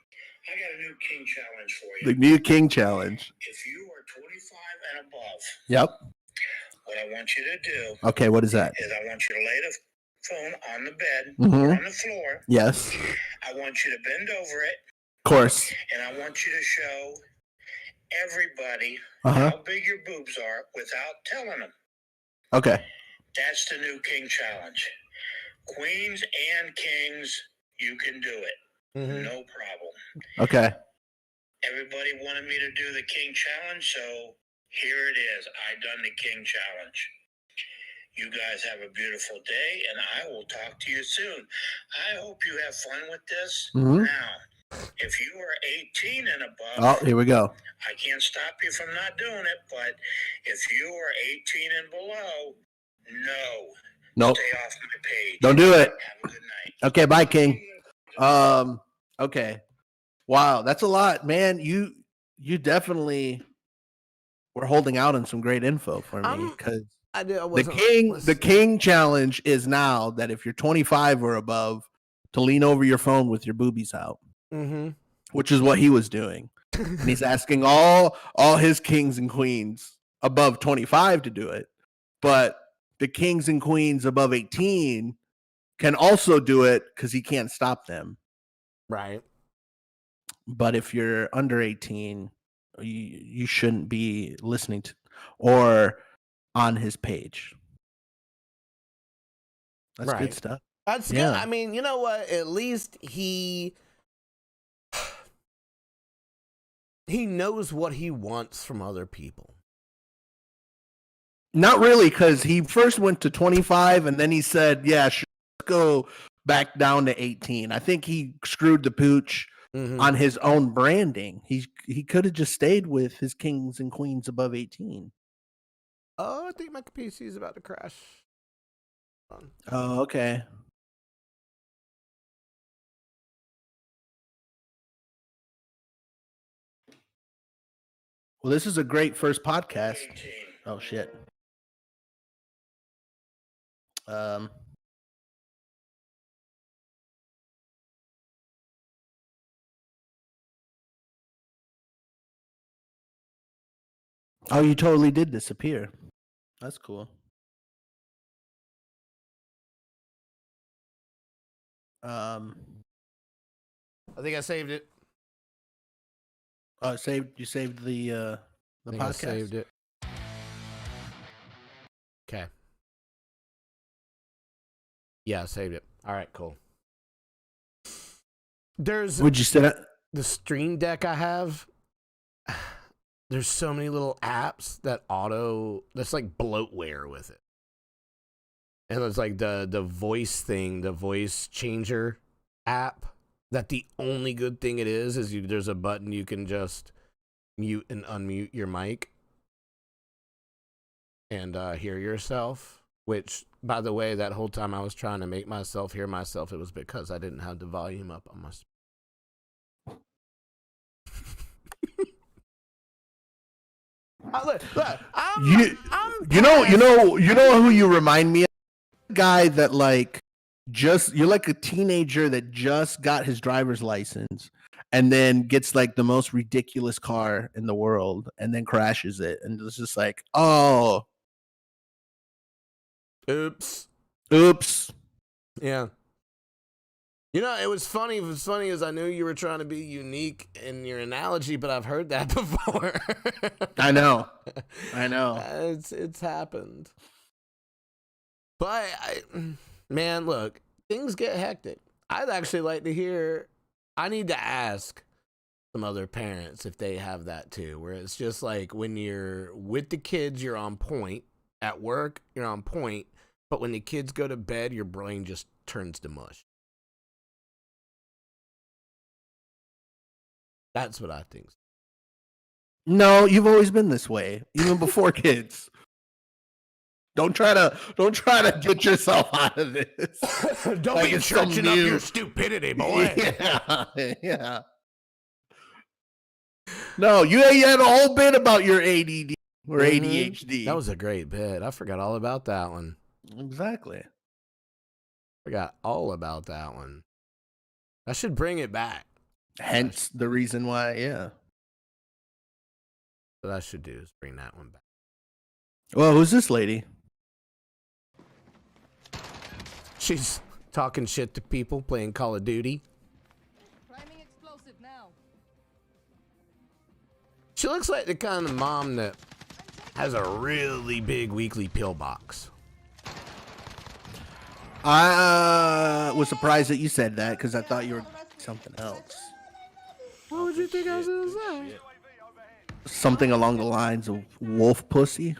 I got a new king challenge for you. The new King Challenge. If you are 25 and above, Yep. what I want you to do Okay, what is that? is I want you to lay the phone on the bed Mhm. or on the floor. Yes. I want you to bend over it, Of course. and I want you to show everybody Uh-huh. how big your boobs are without telling them. Okay. That's the new king challenge. Queens and kings, you can do it. Mhm. No problem. Okay. Everybody wanted me to do the king challenge, so here it is. I done the king challenge. You guys have a beautiful day, and I will talk to you soon. I hope you have fun with this. Mhm. Now, if you are 18 and above, Oh, here we go. I can't stop you from not doing it, but if you are 18 and below, no. Nope. Stay off my page. Don't do it. Have a good night. Okay, bye, King. Okay. Wow, that's a lot, man. You definitely were holding out on some great info for me because I the King Challenge is now that if you're 25 or above, to lean over your phone with your boobies out, which is what he was doing, and he's asking all his kings and queens above 25 to do it, but the kings and queens above 18 can also do it because he can't stop them. Right. But if you're under 18, you shouldn't be listening to or on his page. That's Right. good stuff. That's good. I mean, you know what? At least he knows what he wants from other people. Not really, because he first went to 25 and then he said, yeah, sure, let's go back down to 18. I think he screwed the pooch on his own branding. He could have just stayed with his kings and queens above 18. Oh, I think my PC is about to crash. Oh, okay. Well, this is a great first podcast. Oh shit. Oh, you totally did disappear. That's cool. I think I saved it. Oh, you saved the I think podcast. I saved it. Okay. Yeah, I saved it. All right, cool. Would you say the Stream Deck I have? There's so many little apps that's like bloatware with it. And it's like the voice thing, the voice changer app, that the only good thing it is there's a button you can just mute and unmute your mic and hear yourself, which, by the way, that whole time I was trying to make myself hear myself, it was because I didn't have the volume up on my you know who you remind me of? Guy that you're like a teenager that just got his driver's license and then gets like the most ridiculous car in the world and then crashes it and it's just like, oh, Oops. Oops. Yeah. You know, it was funny. What's funny is I knew you were trying to be unique in your analogy, but I've heard that before. I know. It's happened. But man, look, things get hectic. I'd actually like to hear. I need to ask some other parents if they have that too, where it's just like when you're with the kids, you're on point. At work, you're on point, but when the kids go to bed, your brain just turns to mush. That's what I think. No, you've always been this way, even before kids. Don't try to get yourself out of this. Don't be churching up your stupidity, boy. Yeah. No, you had a whole bit about your ADD or ADHD. That was a great bit. I forgot all about that one. Exactly. Forgot all about that one. I should bring it back. Hence the reason why, yeah. What I should do is bring that one back. Well, who's this lady? She's talking shit to people, playing Call of Duty. Priming explosive now. She looks like the kind of mom that has a really big weekly pill box. I was surprised that you said that because I thought you were something else. What would you think I was gonna say? Something along the lines of wolf pussy.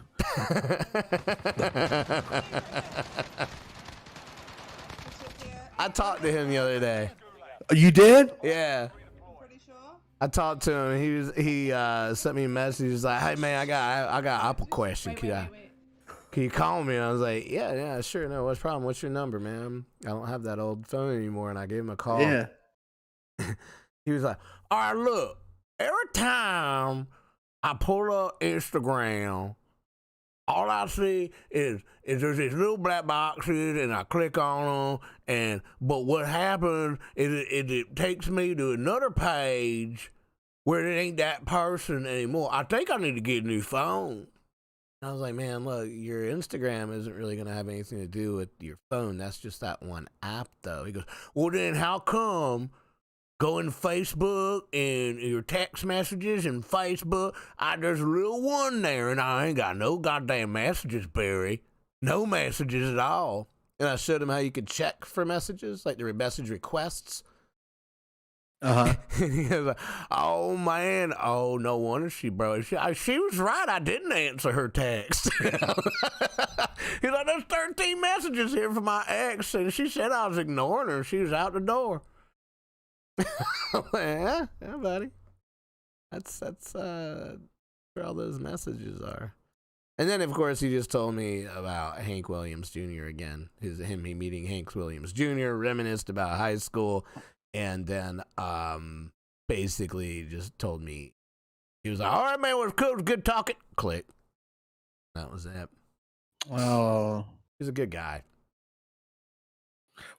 I talked to him the other day. You did? Yeah. I talked to him. He sent me a message. He was like, "Hey man, I got an Apple question. Can you call me?" And I was like, "Yeah, sure. No, what's the problem? What's your number, man? I don't have that old phone anymore." And I gave him a call. Yeah. He was like, "All right, look. Every time I pull up Instagram, all I see is there's these little black boxes, and I click on them, but what happens is it takes me to another page where it ain't that person anymore. I think I need to get a new phone." And I was like, "Man, look, your Instagram isn't really going to have anything to do with your phone. That's just that one app, though." He goes, "Well, then how come go in Facebook and your text messages and Facebook, there's a little one there, and I ain't got no goddamn messages, Barry. No messages at all." And I showed him how you could check for messages, like the message requests. Uh-huh. And he was like, "Oh, man. Oh, no wonder she was right. I didn't answer her text." He's like, "There's 13 messages here from my ex, and she said I was ignoring her. She was out the door." I'm like, yeah, buddy. That's where all those messages are. And then, of course, he just told me about Hank Williams Jr. again. Him meeting Hank Williams Jr., reminisced about high school, and then basically just told me, he was like, "All right, man, it was cool, it was good talking." Click. That was it. Oh. He's a good guy.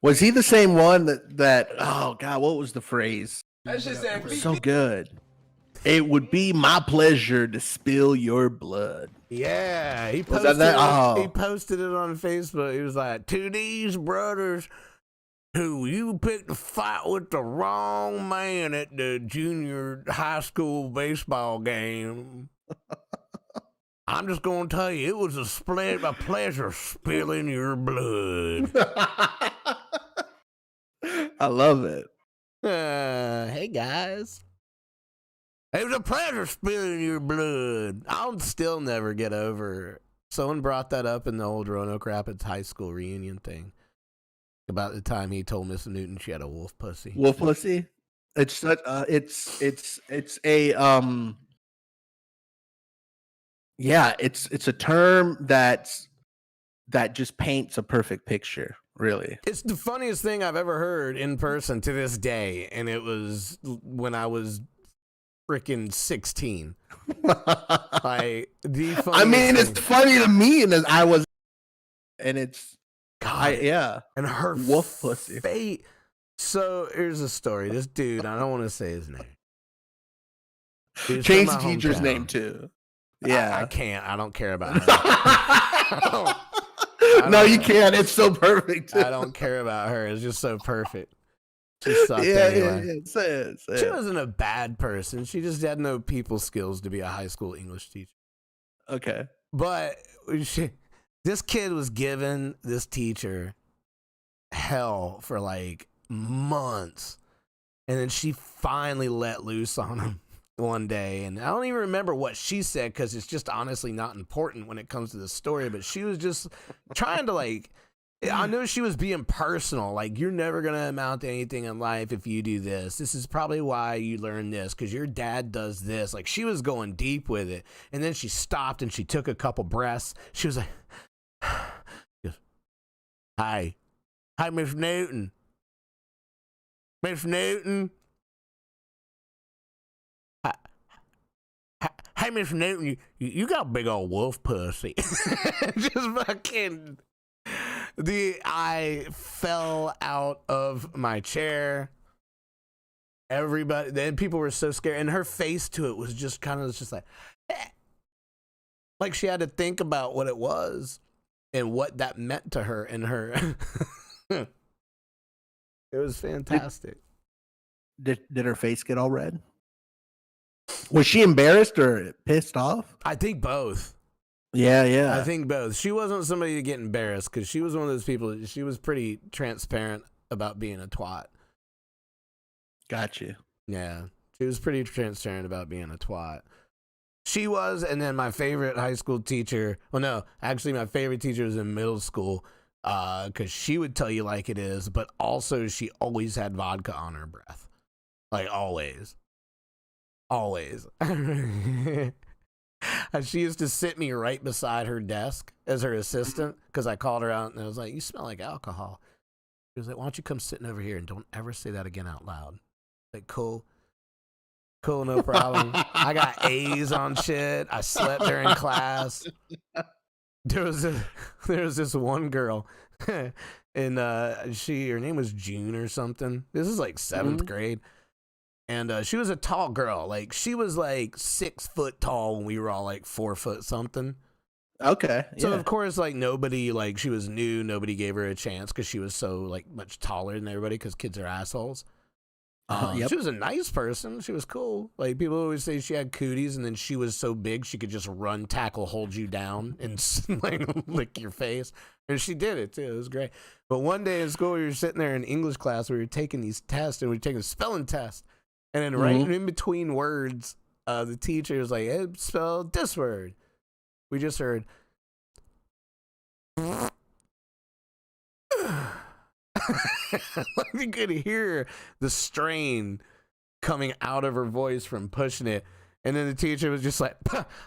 Was he the same one that oh God, what was the phrase? That's just So good. "It would be my pleasure to spill your blood." Yeah, he Was posted, that? Oh. he posted it on Facebook. He was like, "To these brothers who you picked to fight with the wrong man at the junior high school baseball game, I'm just going to tell you, it was a pleasure spilling your blood." I love it. Hey, guys. It was a pleasure spilling your blood. I'll still never get over. Someone brought that up in the old Roanoke Rapids high school reunion thing about the time he told Miss Newton she had a wolf pussy. Wolf pussy. It's such. It's a Yeah, it's a term that just paints a perfect picture. Really, It's the funniest thing I've ever heard in person to this day, and it was when I was freaking 16. Like the funniest I mean, it's thing. funny to me, and I was, and it's God, yeah, and her wolf pussy. fate. So here's a story. This dude, I don't want to say his name. He's Change from the my teacher's hometown. name too. Yeah, I can't. I don't care about him. No, you can't. It's so perfect. I don't care about her. It's just so perfect. She sucked Yeah, anyway. yeah. Say it. Say She it. wasn't a bad person. She just had no people skills to be a high school English teacher. Okay. But this kid was giving this teacher hell for like months. And then she finally let loose on him one day. And I don't even remember what she said because it's just honestly not important when it comes to the story. But she was just trying to like, I know she was being personal. Like, you're never going to amount to anything in life if you do this. This is probably why you learn this because your dad does this. Like, she was going deep with it. And then she stopped and she took a couple breaths. She was like, she goes, Hi, Miss Newton. Miss Newton. Hey, Miss Newton, you got a big old wolf pussy. Just fucking... I fell out of my chair. Everybody, then people were so scared, and her face to it was just kind of just like, like she had to think about what it was and what that meant to her and her. It was fantastic. Did her face get all red? Was she embarrassed or pissed off? I think both. Yeah. I think both. She wasn't somebody to get embarrassed because she was one of those people. She was pretty transparent about being a twat. Got you. Yeah, she was pretty transparent about being a twat. She was, and then my favorite high school teacher. Well, no, actually, my favorite teacher was in middle school because she would tell you like it is, but also she always had vodka on her breath, like always. She used to sit me right beside her desk as her assistant because I called her out and I was like, you smell like alcohol. She was like, why don't you come sitting over here and don't ever say that again out loud? Like, cool, no problem. I got A's on shit. I slept during class. There was this one girl and her name was June or something. This is like seventh grade. And she was a tall girl. Like, she was like 6 foot tall when we were all like 4 foot something. Okay. So, of course, like, nobody, like, she was new. Nobody gave her a chance because she was so, like, much taller than everybody because kids are assholes. She was a nice person. She was cool. Like, people always say she had cooties, and then she was so big she could just run, tackle, hold you down, and, like, lick your face. And she did it, too. It was great. But one day in school, we were sitting there in English class. We were taking these tests, and we were taking a spelling test. And then right in between words, the teacher was like, hey, spell this word. We just heard. Like, you could hear the strain coming out of her voice from pushing it. And then the teacher was just like,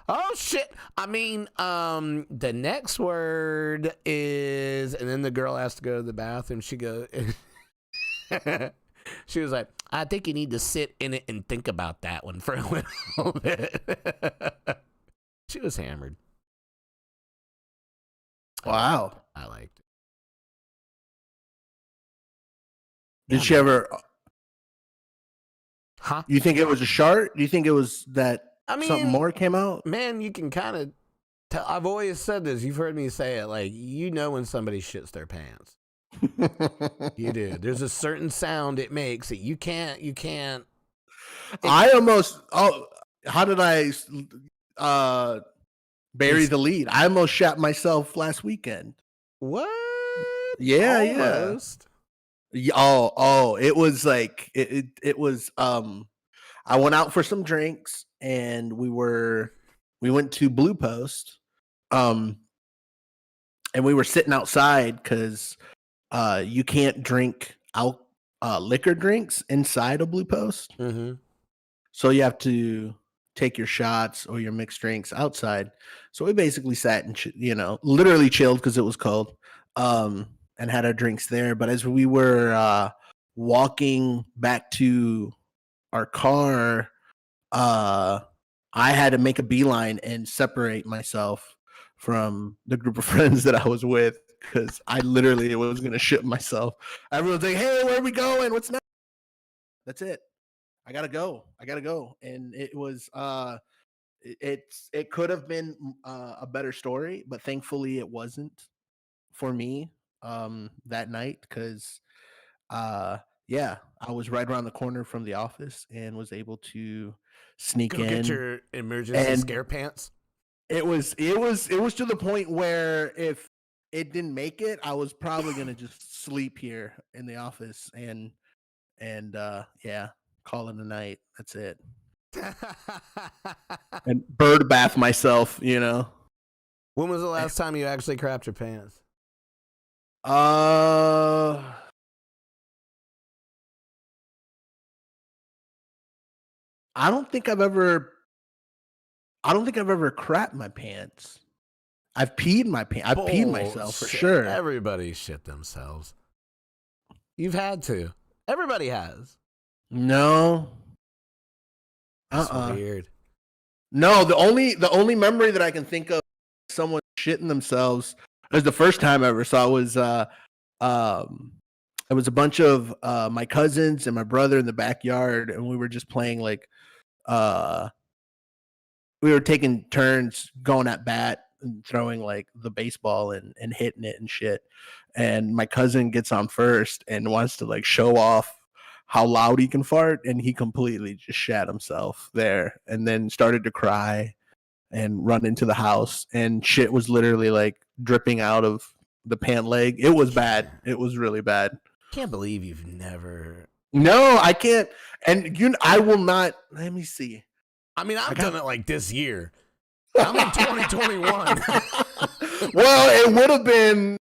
oh, shit. I mean, the next word is, and then the girl has to go to the bathroom. She goes, she was like, I think you need to sit in it and think about that one for a little bit. She was hammered. Wow. I liked it. Did she ever? Huh? You think it was a shart? Do you think it was that something more came out? Man, you can kind of tell. I've always said this. You've heard me say it. Like, you know when somebody shits their pants. You do. There's a certain sound it makes that you can't. I almost. Oh, how did I bury the lead? I almost shat myself last weekend. What? Yeah, almost. Yeah. Oh, it was like it was. I went out for some drinks and we went to Blue Post, and we were sitting outside because you can't drink liquor drinks inside a Blue Post. Mm-hmm. So you have to take your shots or your mixed drinks outside. So we basically sat and literally chilled because it was cold, and had our drinks there. But as we were walking back to our car, I had to make a beeline and separate myself from the group of friends that I was with because I literally was going to shit myself. Everyone's like, hey, where are we going? What's next? That's it. I gotta go. And it was it could have been a better story, but thankfully it wasn't. for me that night because yeah, I was right around the corner from the office and was able to sneak Go get in. your emergency And scare pants. it was to the point where if it didn't make it, I was probably gonna just sleep here in the office and yeah, call it a night. That's it. And bird bath myself, you know. When was the last time you actually crapped your pants? I don't think I've ever crapped my pants. I've peed my pants. I've peed myself for Bullshit. sure. Everybody shit themselves. You've had to. Everybody has. No. That's weird. No, the only memory that I can think of someone shitting themselves is the first time I ever saw it was it was a bunch of my cousins and my brother in the backyard, and we were just playing like we were taking turns going at bat and throwing like the baseball and hitting it and shit. And my cousin gets on first and wants to like show off how loud he can fart, and he completely just shat himself there and then started to cry and run into the house, and shit was literally like dripping out of the pant leg. It was bad. It was really bad. Can't believe you've never. No, I can't. And I will not. Let me see. I mean, I've done it like this year. I'm in 2021. Well, it would have been,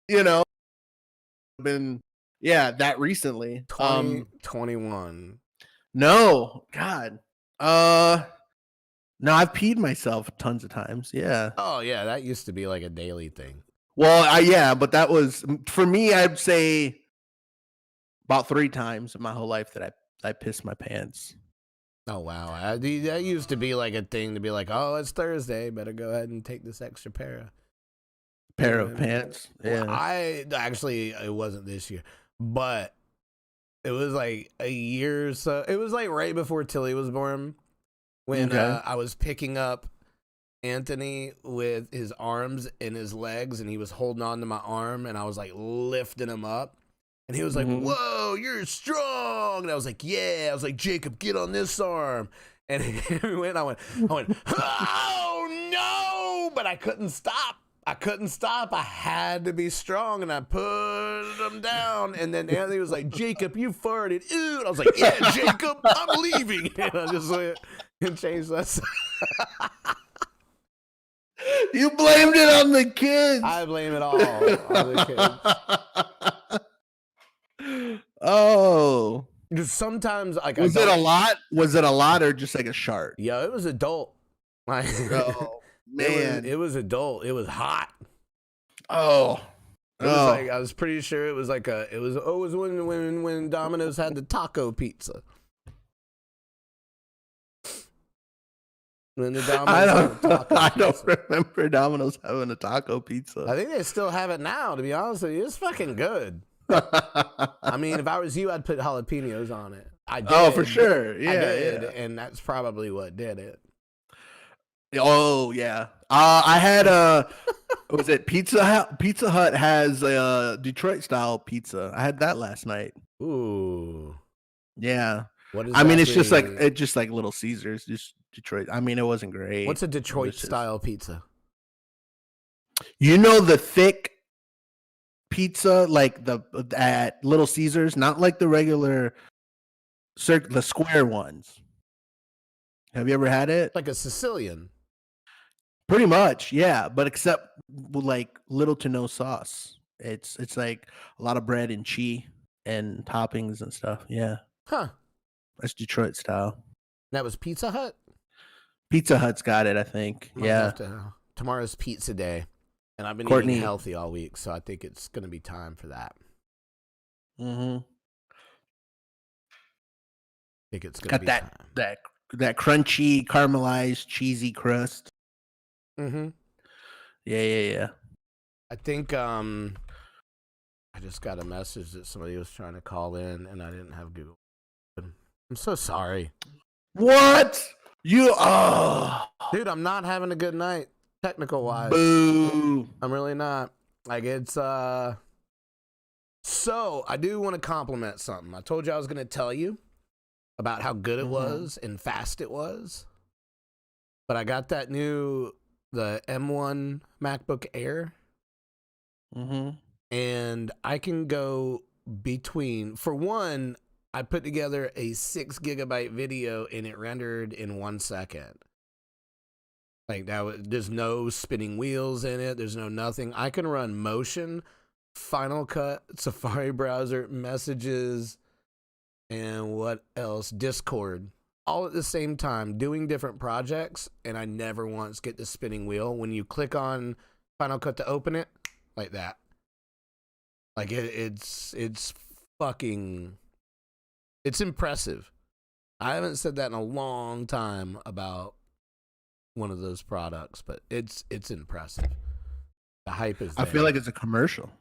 that recently. 2021. No, God. No, I've peed myself tons of times. Yeah. Oh yeah, that used to be like a daily thing. Well, yeah, but that was for me. I'd say about 3 times in my whole life that I pissed my pants. Oh wow, that used to be like a thing to be like, oh, it's Thursday, better go ahead and take this extra pair of pants. Yeah. Well, it wasn't this year, but it was like a year or so. It was like right before Tilly was born when I was picking up Anthony with his arms and his legs, and he was holding on to my arm, and I was like lifting him up. And he was like, whoa, you're strong. And I was like, yeah. I was like, Jacob, get on this arm. And I went, oh, no. But I couldn't stop. I had to be strong. And I put him down. And then Anthony was like, Jacob, you farted. Ew. And I was like, yeah, Jacob, I'm leaving. And I just went and changed that. You blamed it on the kids. I blame it all on the kids. Oh, just sometimes like was it a lot? Was it a lot or just like a shard? Yeah, it was adult. Like, oh man, it was adult. It was hot. Oh, it was like, I was pretty sure it was like it was when Domino's had the taco pizza. When the Domino's I don't remember Domino's having a taco pizza. I think they still have it now. To be honest with you, it's fucking good. I mean, if I was you, I'd put jalapenos on it. I did. Oh, for sure. Yeah, I did, yeah. And that's probably what did it. Oh, yeah. I had was it Pizza Hut? Pizza Hut has a Detroit style pizza. I had that last night. Ooh. Yeah. What is I mean, it's just like Little Caesars, just Detroit. I mean, it wasn't great. What's a Detroit style pizza? You know the thick pizza, like at Little Caesars, not like the regular the square ones. Have you ever had it? Like a Sicilian. Pretty much, yeah, but except with like little to no sauce. It's like a lot of bread and cheese and toppings and stuff. Yeah. Huh. That's Detroit style. That was Pizza Hut? Pizza Hut's got it, I think. Yeah. Tomorrow's pizza day. And I've been eating healthy all week, so I think it's going to be time for that. Mm-hmm. I think it's going to be time. That crunchy, caramelized, cheesy crust. Mm-hmm. Yeah. I think I just got a message that somebody was trying to call in, and I didn't have Google. I'm so sorry. What? Dude, I'm not having a good night. Technical wise, boo. I'm really not. Like it's So I do want to compliment something. I told you I was going to tell you about how good it was and fast it was. But I got the M1 MacBook Air. And I can go between, for one, I put together a 6 gigabyte video and it rendered in 1 second. Like there's no spinning wheels in it. There's no nothing. I can run Motion, Final Cut, Safari browser, Messages, and what else? Discord, all at the same time, doing different projects, and I never once get the spinning wheel. When you click on Final Cut to open it, like that. Like it's fucking, it's impressive. I haven't said that in a long time about one of those products, but it's impressive. The hype is there. I feel like it's a commercial.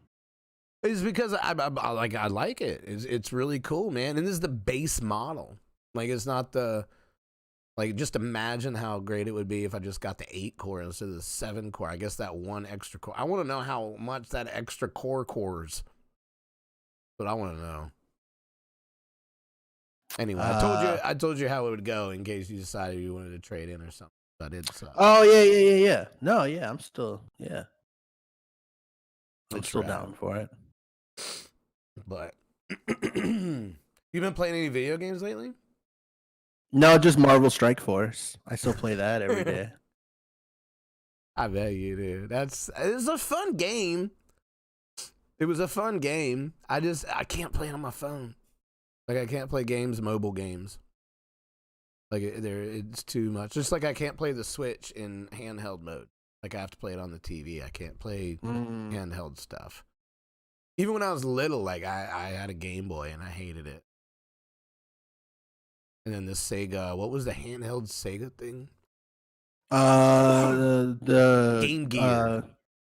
It's because I like it. It's really cool, man. And this is the base model. Like it's not just imagine how great it would be if I just got the 8 core instead of the 7 core. I guess that one extra core. I want to know how much that extra core cores. But I want to know. Anyway, I told you how it would go in case you decided you wanted to trade in or something. But it's oh yeah. No, yeah, I'm still I'm still down for it. But you been playing any video games lately? No, just Marvel Strike Force. I still play that every day. I bet you do. It's a fun game. It was a fun game. I can't play it on my phone. Like I can't play mobile games. Like it's too much. Just like I can't play the Switch in handheld mode. Like I have to play it on the TV. I can't play handheld stuff. Even when I was little, like I had a Game Boy and I hated it. And then the Sega, what was the handheld Sega thing? The Game Gear.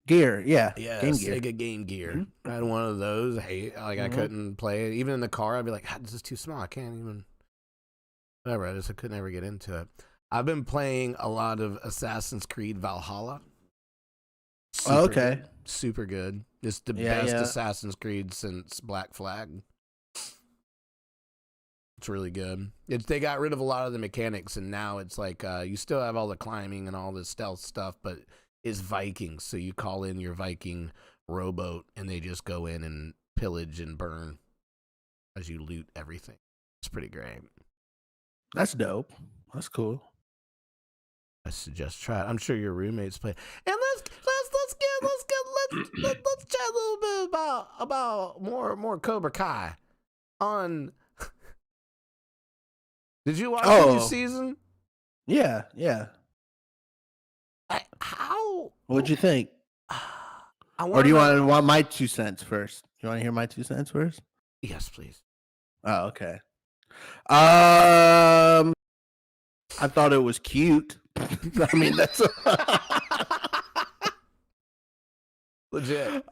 Gear, yeah. Yeah, Game Gear. Sega Game Gear. I had one of those. I couldn't play it. Even in the car, I'd be like, this is too small. I can't even. Whatever. I could never get into it. I've been playing a lot of Assassin's Creed Valhalla. Okay. Good. Super good. It's the best Assassin's Creed since Black Flag. It's really good. They got rid of a lot of the mechanics, and now it's like you still have all the climbing and all the stealth stuff, but it's Vikings. So you call in your Viking rowboat, and they just go in and pillage and burn as you loot everything. It's pretty great. That's dope. That's cool. I suggest try it. I'm sure your roommates play. And let's chat a little bit about more Cobra Kai. Did you watch the new season? Yeah. What'd you think? Or do you want my 2 cents first? You want to hear my 2 cents first? Yes, please. Oh, okay. I thought it was cute. I mean, that's legit.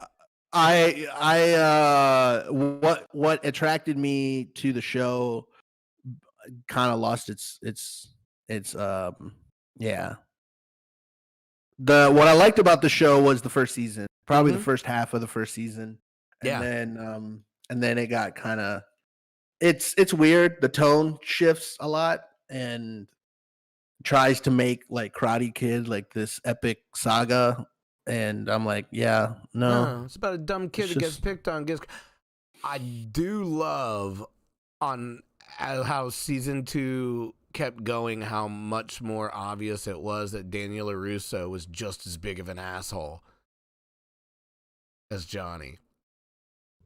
What attracted me to the show kind of lost its yeah. What I liked about the show was the first season, probably the first half of the first season, and then it got kind of it's weird. The tone shifts a lot and tries to make like Karate Kid like this epic saga, and I'm like, no, it's about a dumb kid that gets picked on. I do love on how season 2 kept going, how much more obvious it was that Daniel LaRusso was just as big of an asshole as Johnny.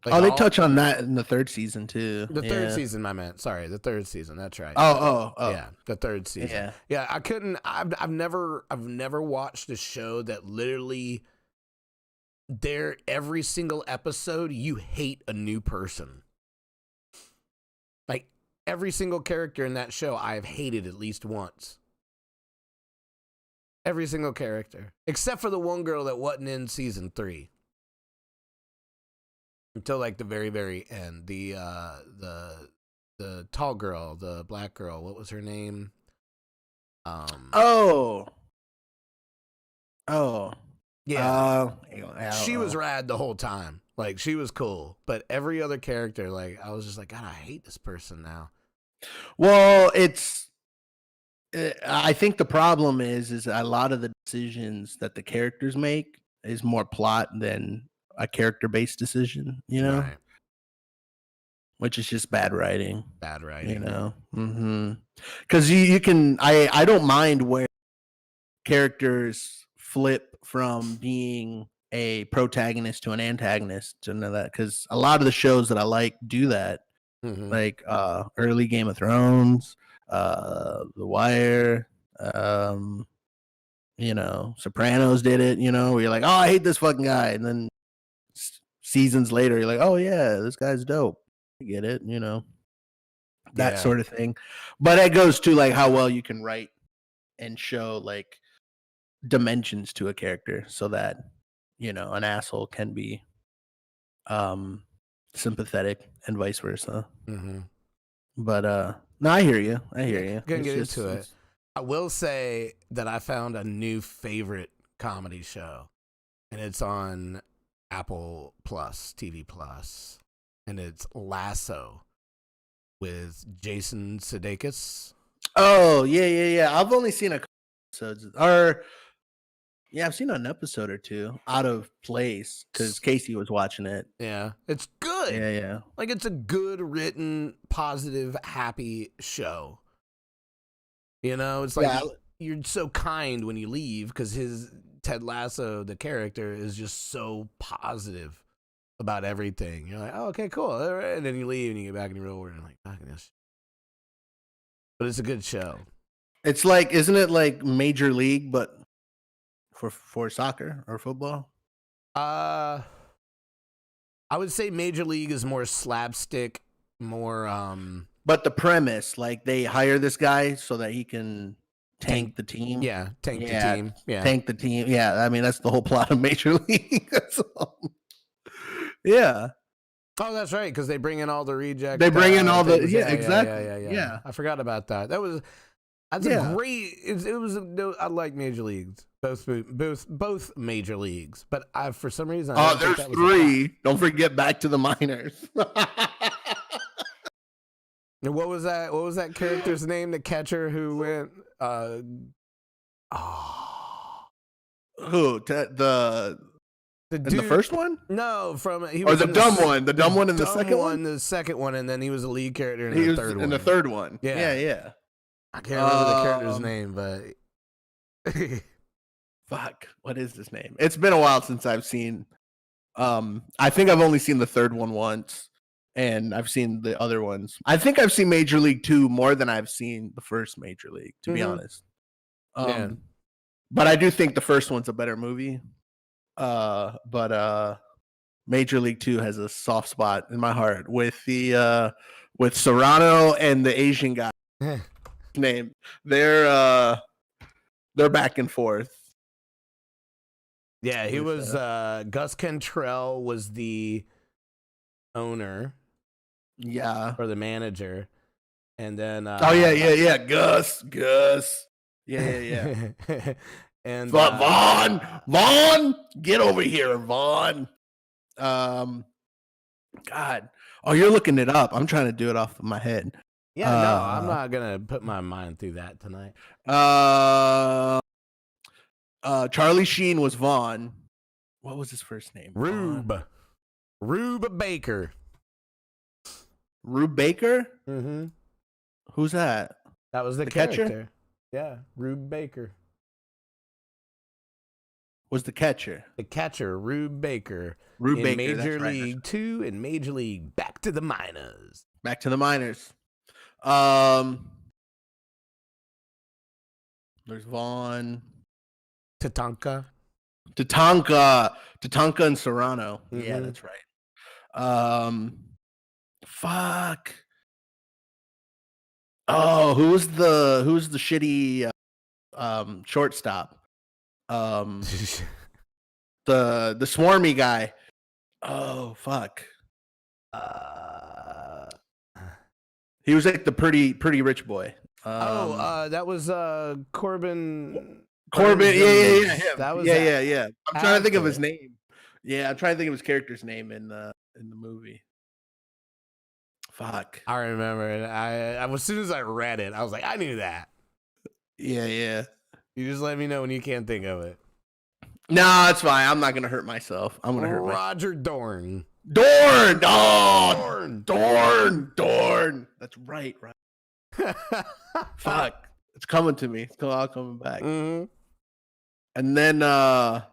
Like they touch on that in the 3rd season too. The 3rd season, I meant. Sorry, the 3rd season. That's right. Oh. Yeah, the 3rd season. Yeah. I couldn't. I've never watched a show that literally every single episode you hate a new person. Like every single character in that show, I have hated at least once. Every single character, except for the one girl that wasn't in season 3. Until like the very, very end. The tall girl, the black girl, what was her name? Oh. Yeah. I don't She was know. rad the whole time. Like, she was cool. But every other character, like, I was just like, God, I hate this person now. Well, I think the problem is a lot of the decisions that the characters make is more plot than a character-based decision, Right. which is just bad writing, Bad writing. Because you can, I don't mind where characters flip from being a protagonist to an antagonist to know that, because a lot of the shows that I like do that, like early Game of Thrones, The Wire, Sopranos did it, where you're like, oh, I hate this fucking guy, and then seasons later you're like, oh yeah, this guy's dope. I get it, that sort of thing. But it goes to like how well you can write and show like dimensions to a character so that an asshole can be sympathetic and vice versa. But no, I hear you. Gonna get into it. I will say that I found a new favorite comedy show, and it's on Apple Plus, TV Plus, and it's Lasso with Jason Sudeikis. Oh yeah. I've only seen a couple episodes, or I've seen an episode or two out of place because Casey was watching it. Yeah, it's good. Yeah. Like, it's a good written, positive, happy show. It's like you're so kind when you leave because Ted Lasso, the character, is just so positive about everything. You're like, oh, okay, cool. All right. And then you leave and you get back in your real world and you're like, fucking this. But it's a good show. It's like, isn't it like Major League, but for soccer or football? I would say Major League is more slapstick, more But the premise, like they hire this guy so that he can tank the team. Yeah, tank the team. Yeah. Tank the team. Yeah, I mean that's the whole plot of Major League. Yeah. Oh, that's right, because they bring in all the rejects. They bring in all the things. exactly. Yeah. I forgot about that. That's a great. I like Major Leagues, both Major Leagues, but for some reason. There's three. Don't forget Back to the Minors. And what was that character's name? The catcher who went. Who? The dude, the first one? No, the dumb one. The dumb one in the second one. The second one, and then he was a lead character in the third one. In the third one. Yeah. I can't remember the character's name, but fuck, what is his name? It's been a while since I've seen. I think I've only seen the third one once, and I've seen the other ones. I think I've seen Major League 2 more than I've seen the first Major League, to be honest. But I do think the first one's a better movie. But Major League 2 has a soft spot in my heart with with Serrano and the Asian guy name. They're back and forth. Yeah, he was Gus Cantrell was the owner. Yeah. Or the manager. And then Gus. Yeah. And Vaughn, get over here, Vaughn. God. Oh, you're looking it up. I'm trying to do it off of my head. Yeah, no, I'm not gonna put my mind through that tonight. Charlie Sheen was Vaughn. What was his first name? Rube Baker. Rube Baker? Mm-hmm. Who's that? That was the catcher? Character. Yeah, Rube Baker. Was the catcher. The catcher, Rube Baker. In Major League 2 and Major League Back to the Minors. Back to the Minors. There's Vaughn. Tatanka and Serrano. Mm-hmm. Yeah, that's right. Fuck. Oh, who's the shitty shortstop? The swarmy guy. Oh fuck. He was like the pretty rich boy. That was Corbin Corbin. Yeah. Him. That was yeah. I'm trying to think of his accurate. name. Yeah, I'm trying to think of his character's name in the movie. Fuck. I remember it. As soon as I read it, I was like, I knew that. Yeah. You just let me know when you can't think of it. No, it's fine. I'm not gonna hurt myself. I'm gonna hurt myself. Roger Dorn. Dorn. Oh, Dorn. That's right. Fuck. It's coming to me. It's all coming back. Mm-hmm. And then the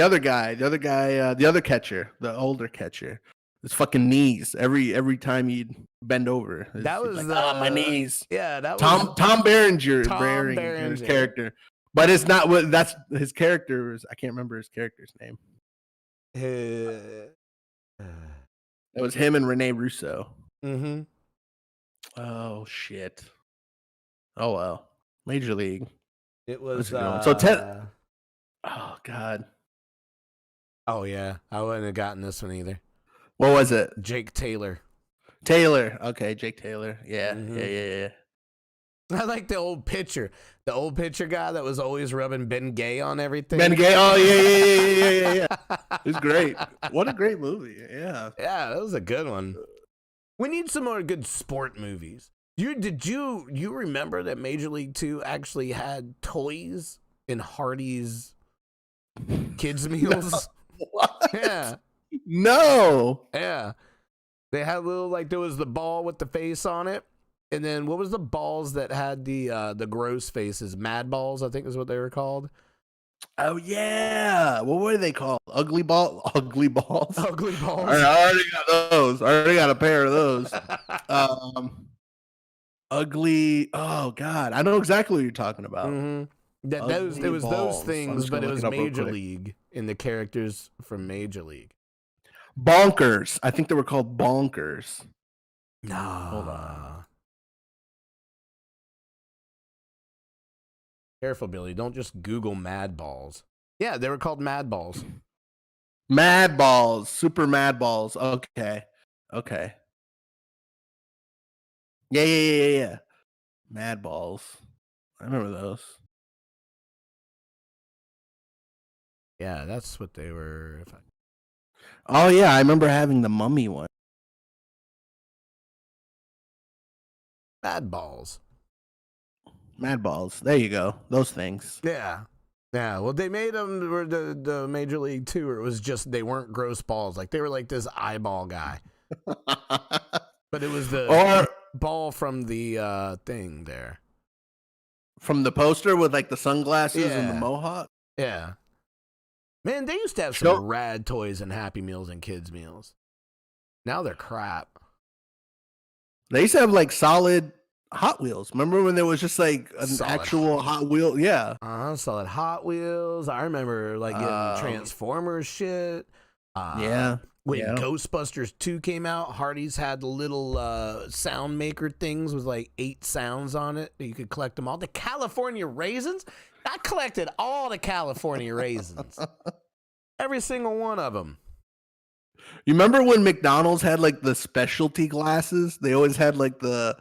other catcher, the older catcher, his fucking knees. Every time he'd bend over, That was like, my knees. Yeah, that was Tom Berenger's Berenger. character, but it's not what that's his character is. I can't remember his character's name. It was him and Rene Russo. Mm-hmm. Oh shit. Oh well. Major League. It was so Ted. Oh god. Oh yeah, I wouldn't have gotten this one either. What was it? Jake Taylor. Okay, Jake Taylor. Yeah, Mhm. yeah. I like the old pitcher guy that was always rubbing Ben Gay on everything. Ben Gay. Oh yeah. It was great. What a great movie. Yeah. Yeah, that was a good one. We need some more good sport movies. Did you remember that Major League 2 actually had toys in Hardee's kids meals? What? Yeah. No. Yeah. They had little, like, there was the ball with the face on it. And then what was the balls that had the gross faces? Mad balls, I think is what they were called. Oh yeah. What were they called? Ugly balls. Ugly balls. I already got those. I already got a pair of those. Ugly. Oh god. I know exactly what you're talking about. Mm-hmm. It was balls. those things, but it was Major League in the characters from Major League. Bonkers. I think they were called Bonkers. No. Hold on. Careful, Billy. Don't just Google Mad Balls. Yeah, they were called Mad Balls. Mad Balls. Super Mad Balls. Okay. Yeah. Mad Balls. I remember those. Yeah, that's what they were. Oh yeah, I remember having the Mummy one. Mad Balls. There you go. Those things. Yeah. Well, they made them the Major League 2, where it was just they weren't gross balls. Like they were like this eyeball guy, but it was the ball from the thing there, from the poster with like the sunglasses and the mohawk. Yeah. Man, they used to have some rad toys and Happy Meals and kids meals. Now they're crap. They used to have like solid Hot Wheels. Remember when there was just like an actual Hot Wheel? Yeah. Solid Hot Wheels. I remember like getting Transformers shit. Yeah. When Ghostbusters 2 came out, Hardee's had the little sound maker things with like 8 sounds on it. You could collect them all. The California Raisins? I collected all the California Raisins. Every single one of them. You remember when McDonald's had like the specialty glasses? They always had like the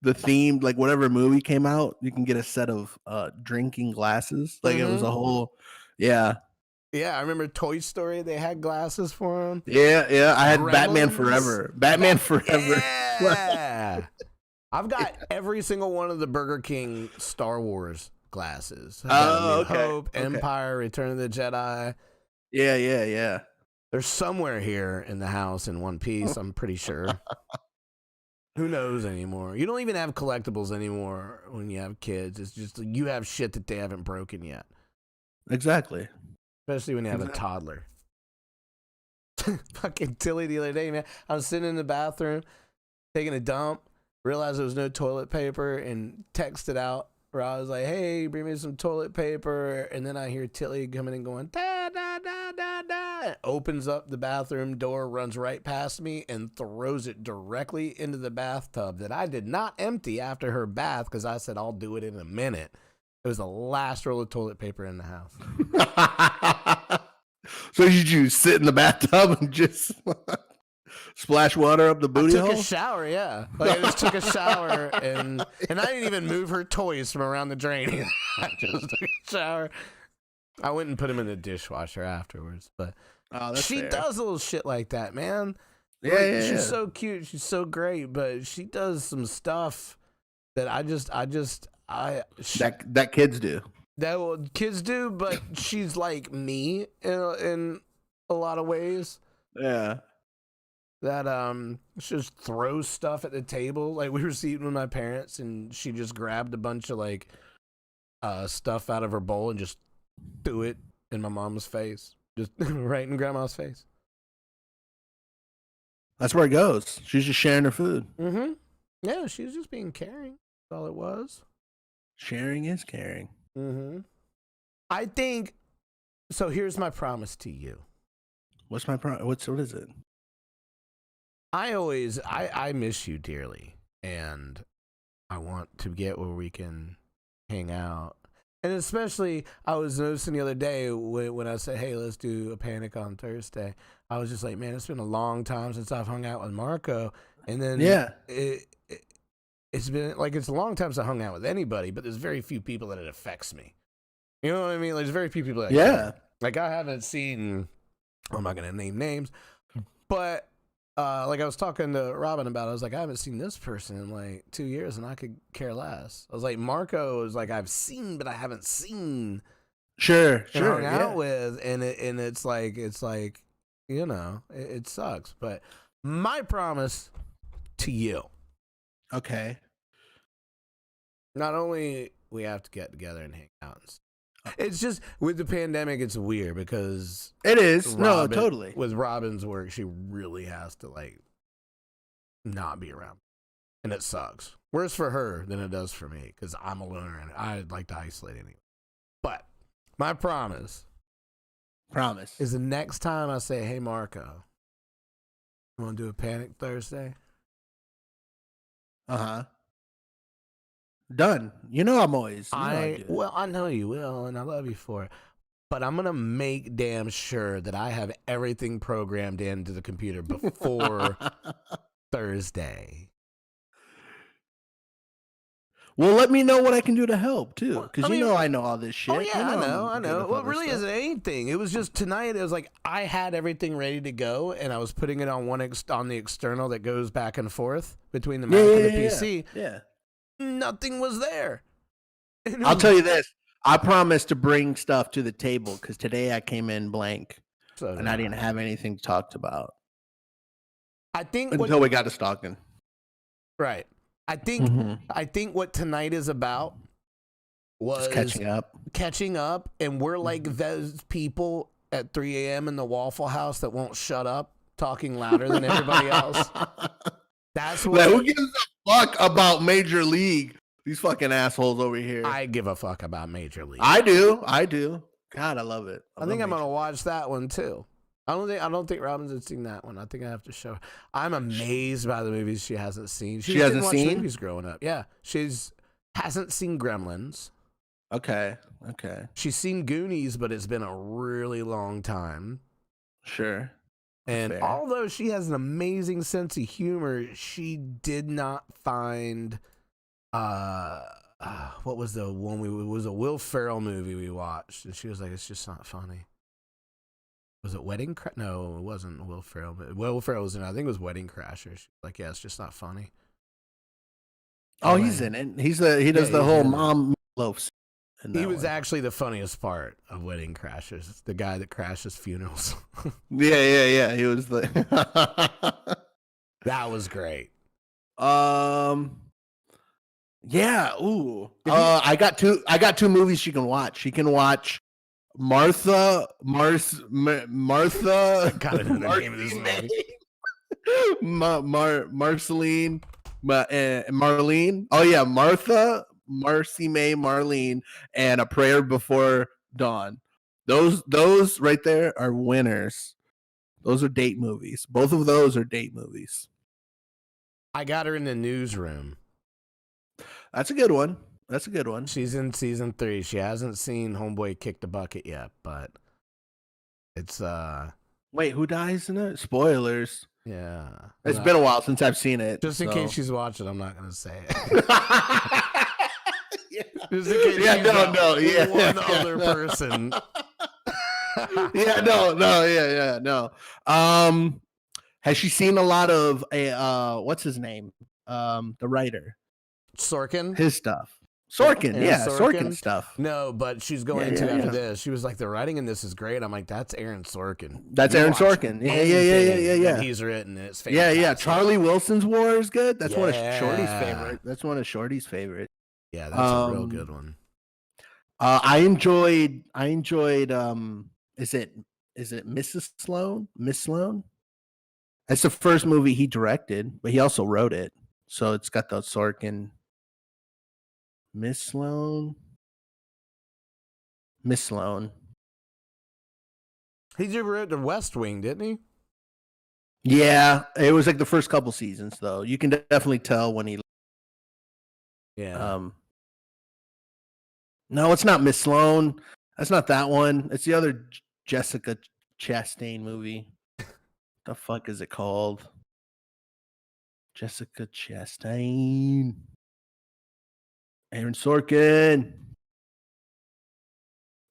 themed, like whatever movie came out, you can get a set of drinking glasses. Like it was a whole, yeah. Yeah, I remember Toy Story. They had glasses for them. Yeah. I had Gremlins. Batman Forever. Yeah. I've got every single one of the Burger King Star Wars glasses. Okay. Hope, Empire, Return of the Jedi. Yeah. They're somewhere here in the house in one piece, I'm pretty sure. Who knows anymore? You don't even have collectibles anymore when you have kids. It's just you have shit that they haven't broken yet. Exactly. Especially when you have a toddler. Fucking Tilly the other day, man. I was sitting in the bathroom, taking a dump, realized there was no toilet paper, and texted out where I was like, hey, bring me some toilet paper. And then I hear Tilly coming and going, da, da, da, da, da. Opens up the bathroom door, runs right past me, and throws it directly into the bathtub that I did not empty after her bath because I said, I'll do it in a minute. It was the last roll of toilet paper in the house. So did you sit in the bathtub and just Splash water up the booty I took hole. a shower, yeah. Like I just took a shower and I didn't even move her toys from around the drain. I just took a shower. I went and put them in the dishwasher afterwards, but she fair. does little shit like that, man. Yeah, Like, yeah, she's so cute, she's so great, but she does some stuff that that kids do. That kids do, but she's like me in a lot of ways. Yeah. That she just throws stuff at the table. Like we were eating with my parents, and she just grabbed a bunch of like stuff out of her bowl and just threw it in my mom's face, just right in grandma's face. That's where it goes. She's just sharing her food. Mm-hmm. Yeah, she was just being caring. That's all it was. Sharing is caring. Mm-hmm. I think so. Here's my promise to you. What's my what is it? I miss you dearly, and I want to get where we can hang out. And especially, I was noticing the other day when I said, hey, let's do a panic on Thursday. I was just like, man, it's been a long time since I've hung out with Marco. And then it's been like, it's a long time since I hung out with anybody, but there's very few people that it affects me. You know what I mean? Like, there's very few people that like I haven't seen, I'm not going to name names, but like I was talking to Robin about it. I was like, I haven't seen this person in like 2 years and I could care less. I was like, Marco is like, I've seen, but I haven't seen. Sure. Hung out with. And it's like, you know, it sucks. But my promise to you. Okay. Not only we have to get together and hang out. It's just with the pandemic, it's weird because it is. No, totally. With Robin's work, she really has to like not be around, and it sucks. Worse for her than it does for me because I'm a loner and I'd like to isolate anyway. But my promise is the next time I say, "Hey, Marco, you want to do a Panic Thursday?" Done. You know I'm always. I know you will, and I love you for it. But I'm gonna make damn sure that I have everything programmed into the computer before Thursday. Well, let me know what I can do to help too, because I know all this shit. Oh yeah, I know. Well, it really isn't anything. It was just tonight. It was like I had everything ready to go, and I was putting it on on the external that goes back and forth between the Mac and the PC. Yeah. Nothing was there. I'll tell you this. I promised to bring stuff to the table because today I came in blank and I didn't have anything to talk about. I think until we got to stalking. Right. I think what tonight is about was just catching up, and we're like those people at 3 a.m. in the Waffle House that won't shut up, talking louder than everybody else. That's what. Who gives a fuck about Major League? These fucking assholes over here. I give a fuck about Major League. I do. God, I love it. I think I'm gonna watch that one too. I don't think Robin's had seen that one. I think I have to show her. I'm amazed by the movies she hasn't seen. She hasn't seen movies growing up. Yeah, hasn't seen Gremlins. Okay. She's seen Goonies, but it's been a really long time. Sure. And although she has an amazing sense of humor, she did not find what was the one it was a Will Ferrell movie we watched, and she was like, it's just not funny. Was it Wedding Crashers? No, it wasn't Will Ferrell. But Will Ferrell was in it. I think it was Wedding Crashers. Like, yeah, it's just not funny. Oh, he's in it. He does the whole mom loafs. He was actually the funniest part of Wedding Crashers. The guy that crashes funerals. Yeah. He was the. That was great. Yeah. Ooh. I got two movies she can watch. She can watch Martha. I gotta know the name of this movie. Marceline. Marlene. Oh yeah, Martha. Marcy May Marlene and A Prayer Before Dawn. Those right there are winners. Those are date movies. Both of those are date movies. I got her in The Newsroom. That's a good one. She's in season 3. She hasn't seen Homeboy Kick the Bucket yet, but it's Wait, who dies in it? Spoilers. Yeah. It's been a while since I've seen it. Just in so. case she's watching, I'm not gonna say it. Yeah. Just in case Yeah, she's no, yeah. one other person. Yeah, no. Has she seen a lot of what's his name? The writer. Sorkin? His stuff. Sorkin, Aaron yeah, Sorkin stuff. No, but she's going Yeah, to yeah, after yeah. this. She was like, the writing in this is great. I'm like, that's Aaron Sorkin. That's You Aaron watch Sorkin. Yeah. anything that he's written. It's fantastic. Yeah. Charlie Wilson's War is good. That's one of Shorty's Yeah. favorite. That's one of Shorty's favorite. Yeah, that's a real good one. I enjoyed is it Mrs. Sloan? Miss Sloan? That's the first movie he directed, but he also wrote it. So it's got the Sorkin. Miss Sloan. He just wrote The West Wing, didn't he? Yeah, it was like the first couple seasons though. You can definitely tell when he Yeah. No, it's not Miss Sloan. That's not that one. It's the other Jessica Chastain movie. The fuck is it called? Jessica Chastain. Aaron Sorkin.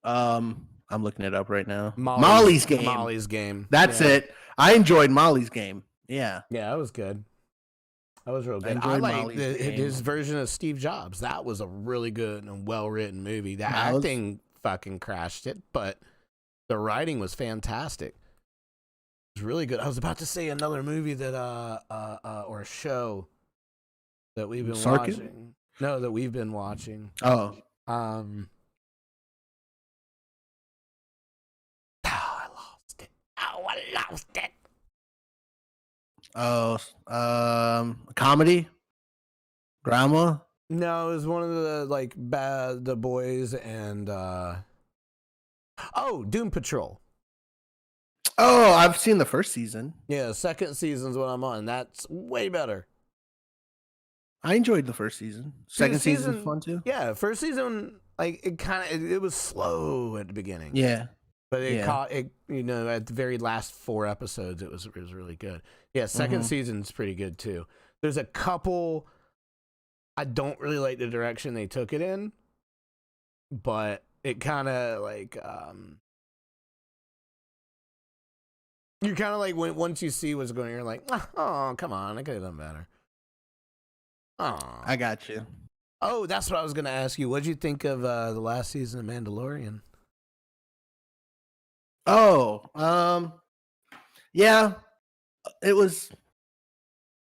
I'm looking it up right now. Molly's Game. Molly's Game. That's it. I enjoyed Molly's Game. Yeah. Yeah, that was good. That was real good. I enjoyed like Molly's Game. his version of Steve Jobs. That was a really good and well-written movie. The That was- acting fucking crashed it, but the writing was fantastic. It was really good. I was about to say another movie that or a show that we've been Sorkin? watching. No, that we've been watching. Oh. I lost it. Oh, I lost it. Oh, comedy, drama. No, it was one of the like the boys and Doom Patrol. Oh, I've seen the first season. Yeah, second season's what I'm on. That's way better. I enjoyed the first season. Second season was fun too. Yeah, first season like it was slow at the beginning. Yeah, but it caught it. You know, at the very last 4 episodes, it was really good. Yeah, second season's pretty good too. There's a couple. I don't really like the direction they took it in, but it kind of like you're kind of like once you see what's going on, you're like, oh, come on, I could have done better. Oh, I got you. Oh, that's what I was gonna ask you. What'd you think of the last season of Mandalorian? Oh, yeah, it was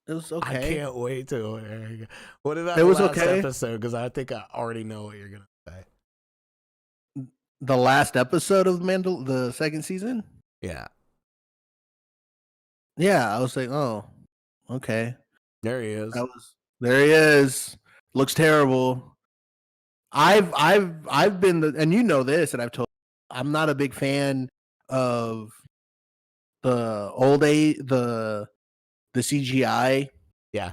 okay. I can't wait to. What about It the was last okay. episode? Because I think I already know what you're gonna say. The last episode of the second season. Yeah, Yeah, I was like, oh, okay. there he is. There he is. Looks terrible. I've been and you know this, and I've told. I'm not a big fan of the the CGI. Yeah.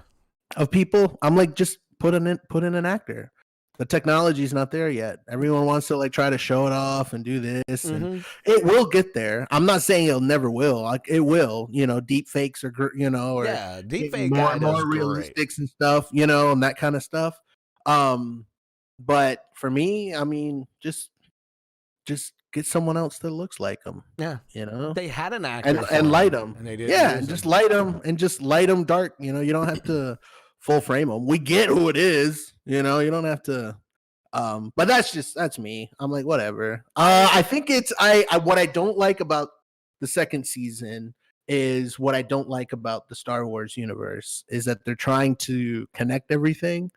Of people. I'm like, just put in an actor. The technology's not there yet. Everyone wants to like try to show it off and do this, and it will get there. I'm not saying it never will. Like it will. You know, deep fakes or or deep fake more realistics and stuff. You know, and that kind of stuff. But for me, I mean, just get someone else that looks like them. Yeah, you know, they had an actor and light them, and they did. Yeah, and just light them dark. You know, you don't have to full frame them. We get who it is. You know, you don't have to. But that's me. I'm like, whatever. I think it's what I don't like about the second season is what I don't like about the Star Wars universe is that they're trying to connect everything,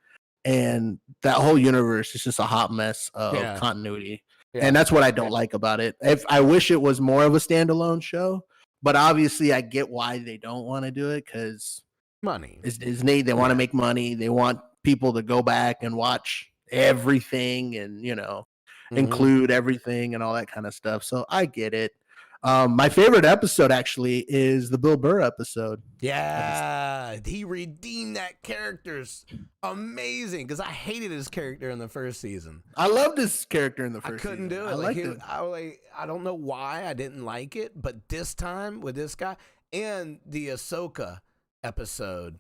and that whole universe is just a hot mess of continuity. Yeah. And that's what I don't like about it. I wish it was more of a standalone show, but obviously I get why they don't want to do it because money. It's Disney. They want to make money. They want people to go back and watch everything and, include everything and all that kind of stuff. So I get it. My favorite episode actually is the Bill Burr episode. Yeah, he redeemed that character's amazing because I hated his character in the first season. I loved his character in the first season. I couldn't do it. I don't know why I didn't like it, but this time with this guy, and the Ahsoka episode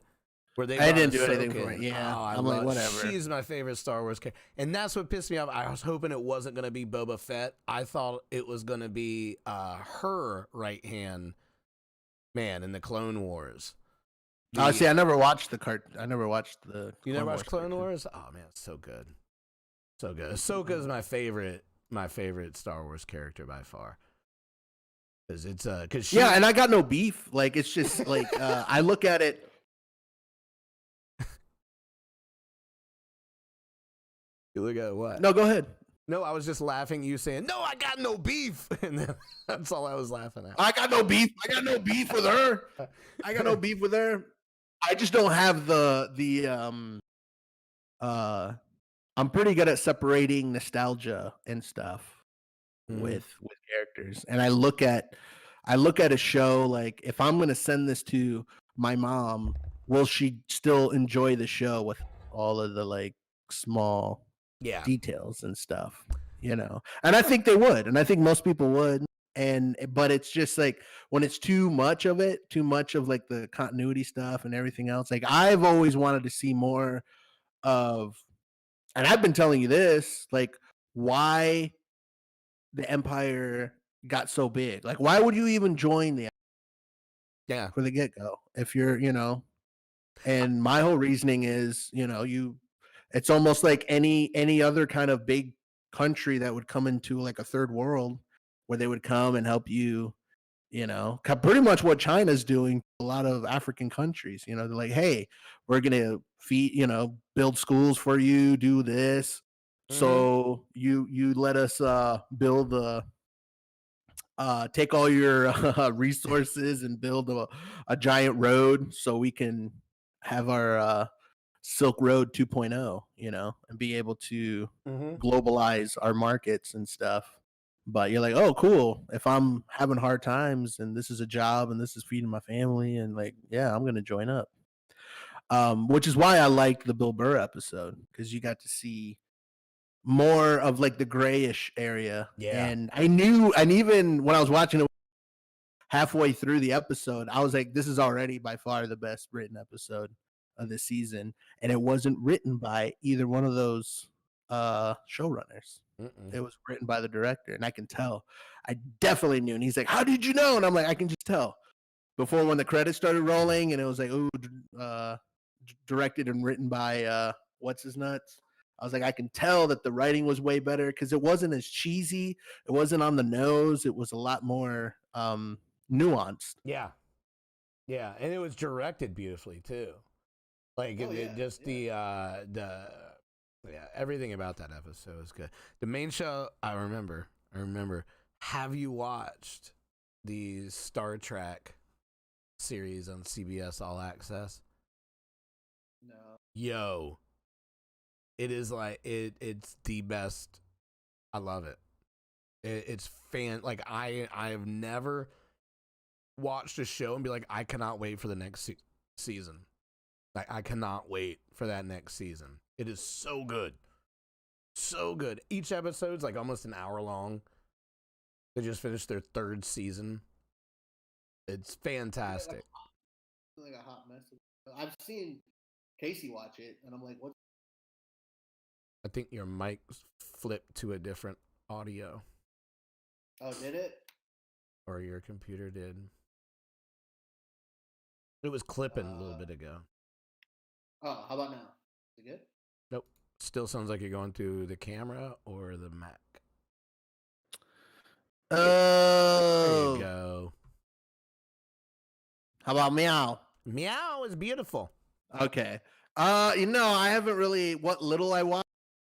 where they I brought didn't do Ahsoka anything for in. it. Yeah, Oh, I'm like, whatever. She's my favorite Star Wars character, and that's what pissed me off. I was hoping it wasn't going to be Boba Fett. I thought it was going to be her right hand man in the Clone Wars. Oh, see, I never watched I never watched the. You never watched Clone cartoon. Wars? Oh man, it's so good, so good. Ahsoka is my favorite Star Wars character by far. Cause it's yeah, and I got no beef. Like it's just like I look at it. You look at what? No, go ahead. No, I was just laughing. You saying, "No, I got no beef," and then, that's all I was laughing at. I got no beef. I got no beef with her. I got no beef with her. I just don't have I'm pretty good at separating nostalgia and stuff with characters. And I look at a show like if I'm going to send this to my mom, will she still enjoy the show with all of the like small details and stuff, you know? And I think they would, and I think most people would. But it's just like when it's too much of like the continuity stuff and everything else. Like I've always wanted to see more of, and I've been telling you this, like why the Empire got so big. Like why would you even join the for the get-go if you're, you know? And my whole reasoning is, you know, it's almost like any other kind of big country that would come into like a third world where they would come and help you, you know, pretty much what China's doing to a lot of African countries. You know, they're like, hey, we're going to feed, you know, build schools for you, do this. So you let us build take all your resources and build a giant road so we can have our Silk Road 2.0, you know, and be able to globalize our markets and stuff. But you're like, oh, cool. If I'm having hard times and this is a job and this is feeding my family and like, yeah, I'm going to join up. Which is why I liked the Bill Burr episode because you got to see more of like the grayish area. Yeah. And I knew, and even when I was watching it halfway through the episode, I was like, this is already by far the best written episode of the season. And it wasn't written by either one of those showrunners. It was written by the director, and I can tell. I definitely knew. And he's like, "How did you know?" And I'm like, "I can just tell." Before when the credits started rolling, and it was like, "Ooh, directed and written by what's his nuts." I was like, I can tell that the writing was way better because it wasn't as cheesy. It wasn't on the nose. It was a lot more nuanced. Yeah, and it was directed beautifully too. Like everything about that episode was good. The main show, I remember. Have you watched the Star Trek series on CBS All Access? No. Yo, it is like it's the best. I love it. It's like I have never watched a show and be like, I cannot wait for the next season. Like I cannot wait for that next season. It is so good. So good. Each episode's like almost an hour long. They just finished their 3rd season. It's fantastic. Like a hot mess. I've seen Casey watch it, and I'm like, what? I think your mic flipped to a different audio. Oh, did it? Or your computer did. It was clipping a little bit ago. Oh, how about now? Is it good? Nope. Still sounds like you're going through the camera or the Mac. Oh. There you go. How about meow? Meow is beautiful. Okay. I haven't really, what little I watched,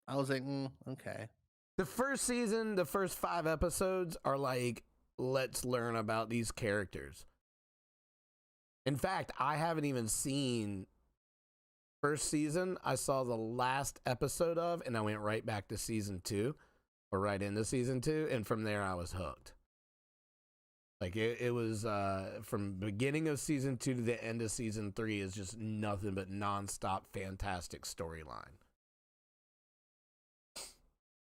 I was like, okay. The first season, the first 5 episodes are like, let's learn about these characters. In fact, I haven't even seen first season. I saw the last episode of, and I went right back to season 2, or right into season 2, and from there I was hooked. Like it was from beginning of season 2 to the end of season 3 is just nothing but nonstop fantastic storyline.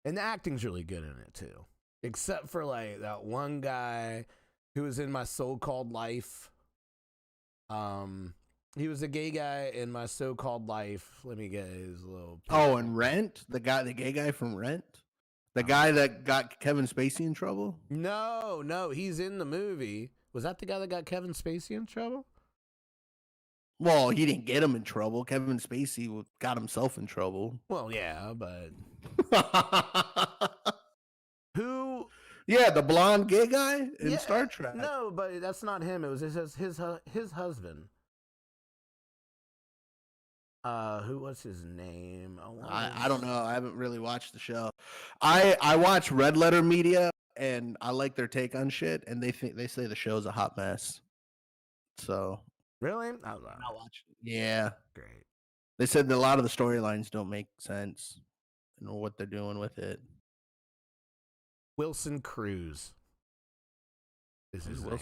And the acting's really good in it too. Except for like that one guy who was in My So-Called Life He was a gay guy in My So-Called Life. Let me get his little. Oh, and Rent, the gay guy from Rent, the guy that got Kevin Spacey in trouble. No, he's in the movie. Was that the guy that got Kevin Spacey in trouble? Well, he didn't get him in trouble. Kevin Spacey got himself in trouble. Well, yeah, but who? Yeah, the blonde gay guy in Star Trek. No, but that's not him. It was his husband. Who was his name? I don't know. I haven't really watched the show. I watch Red Letter Media, and I like their take on shit. And they say the show's a hot mess. So really, I'll watch it. Yeah, great. They said that a lot of the storylines don't make sense, and what they're doing with it. Wilson Cruz is his name.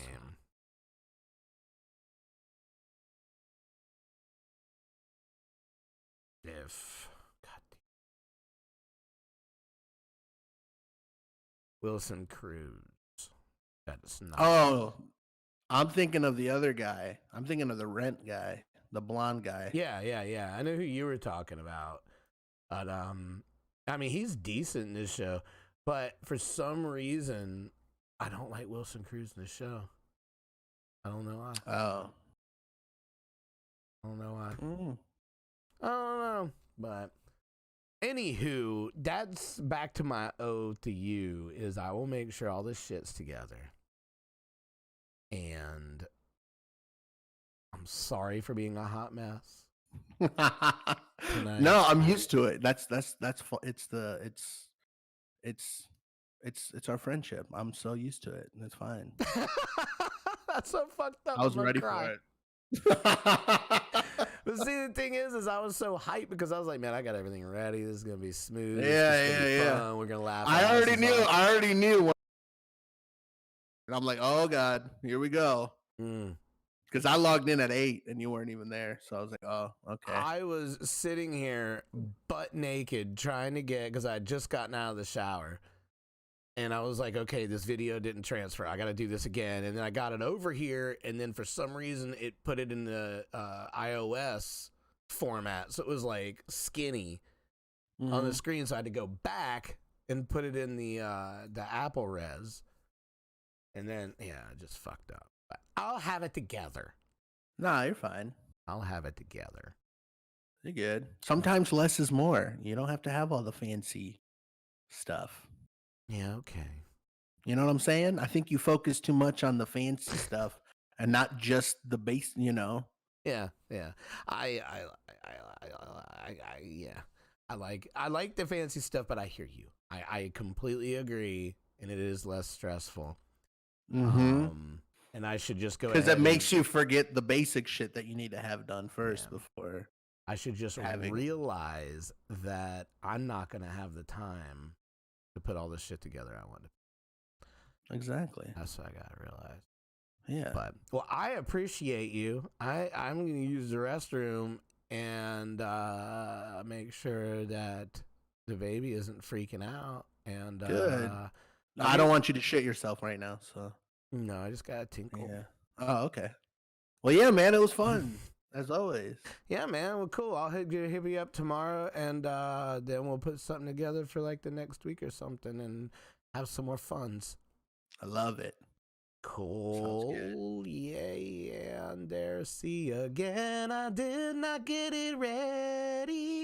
Wilson Cruz. That's not. Oh, I'm thinking of the other guy. I'm thinking of the Rent guy, the blonde guy. Yeah. I know who you were talking about. But I mean, he's decent in this show, but for some reason, I don't like Wilson Cruz in this show. I don't know why. Oh, I don't know why. I don't know. But anywho, that's back to my ode to you is I will make sure all this shit's together. And I'm sorry for being a hot mess. No, I'm used to it. That's it's our friendship. I'm so used to it. That's fine. That's so fucked up. I was ready for it. But see, the thing is I was so hyped because I was like, man, I got everything ready. This is gonna be smooth. Yeah. Fun. We're gonna laugh. I already knew. And I'm like, oh god, here we go. Because I logged in at 8 and you weren't even there, so I was like, oh, okay. I was sitting here butt naked trying to get because I had just gotten out of the shower. And I was like, okay, this video didn't transfer. I got to do this again. And then I got it over here. And then for some reason, it put it in the iOS format. So it was like skinny on the screen. So I had to go back and put it in the Apple res. And then, yeah, I just fucked up. But I'll have it together. Nah, you're fine. I'll have it together. You're good. Sometimes less is more. You don't have to have all the fancy stuff. Yeah, okay. You know what I'm saying? I think you focus too much on the fancy stuff and not just the base, you know. Yeah. I like the fancy stuff, but I hear you. I completely agree, and it is less stressful. And I should just go because that makes you forget the basic shit that you need to have done first before. I should just realize that I'm not going to have the time to put all this shit together I want to. Exactly. That's what I got to realize. Yeah. But well, I appreciate you. I'm going to use the restroom and make sure that the baby isn't freaking out. And good. I don't want you to shit yourself right now. So no, I just got to tinkle. Yeah. Oh, okay. Well, yeah, man, it was fun as always. Yeah, man. Well, cool. I'll hit you up tomorrow, and then we'll put something together for like the next week or something, and have some more funs. I love it. Cool. Yeah. And there, see you again. I did not get it ready.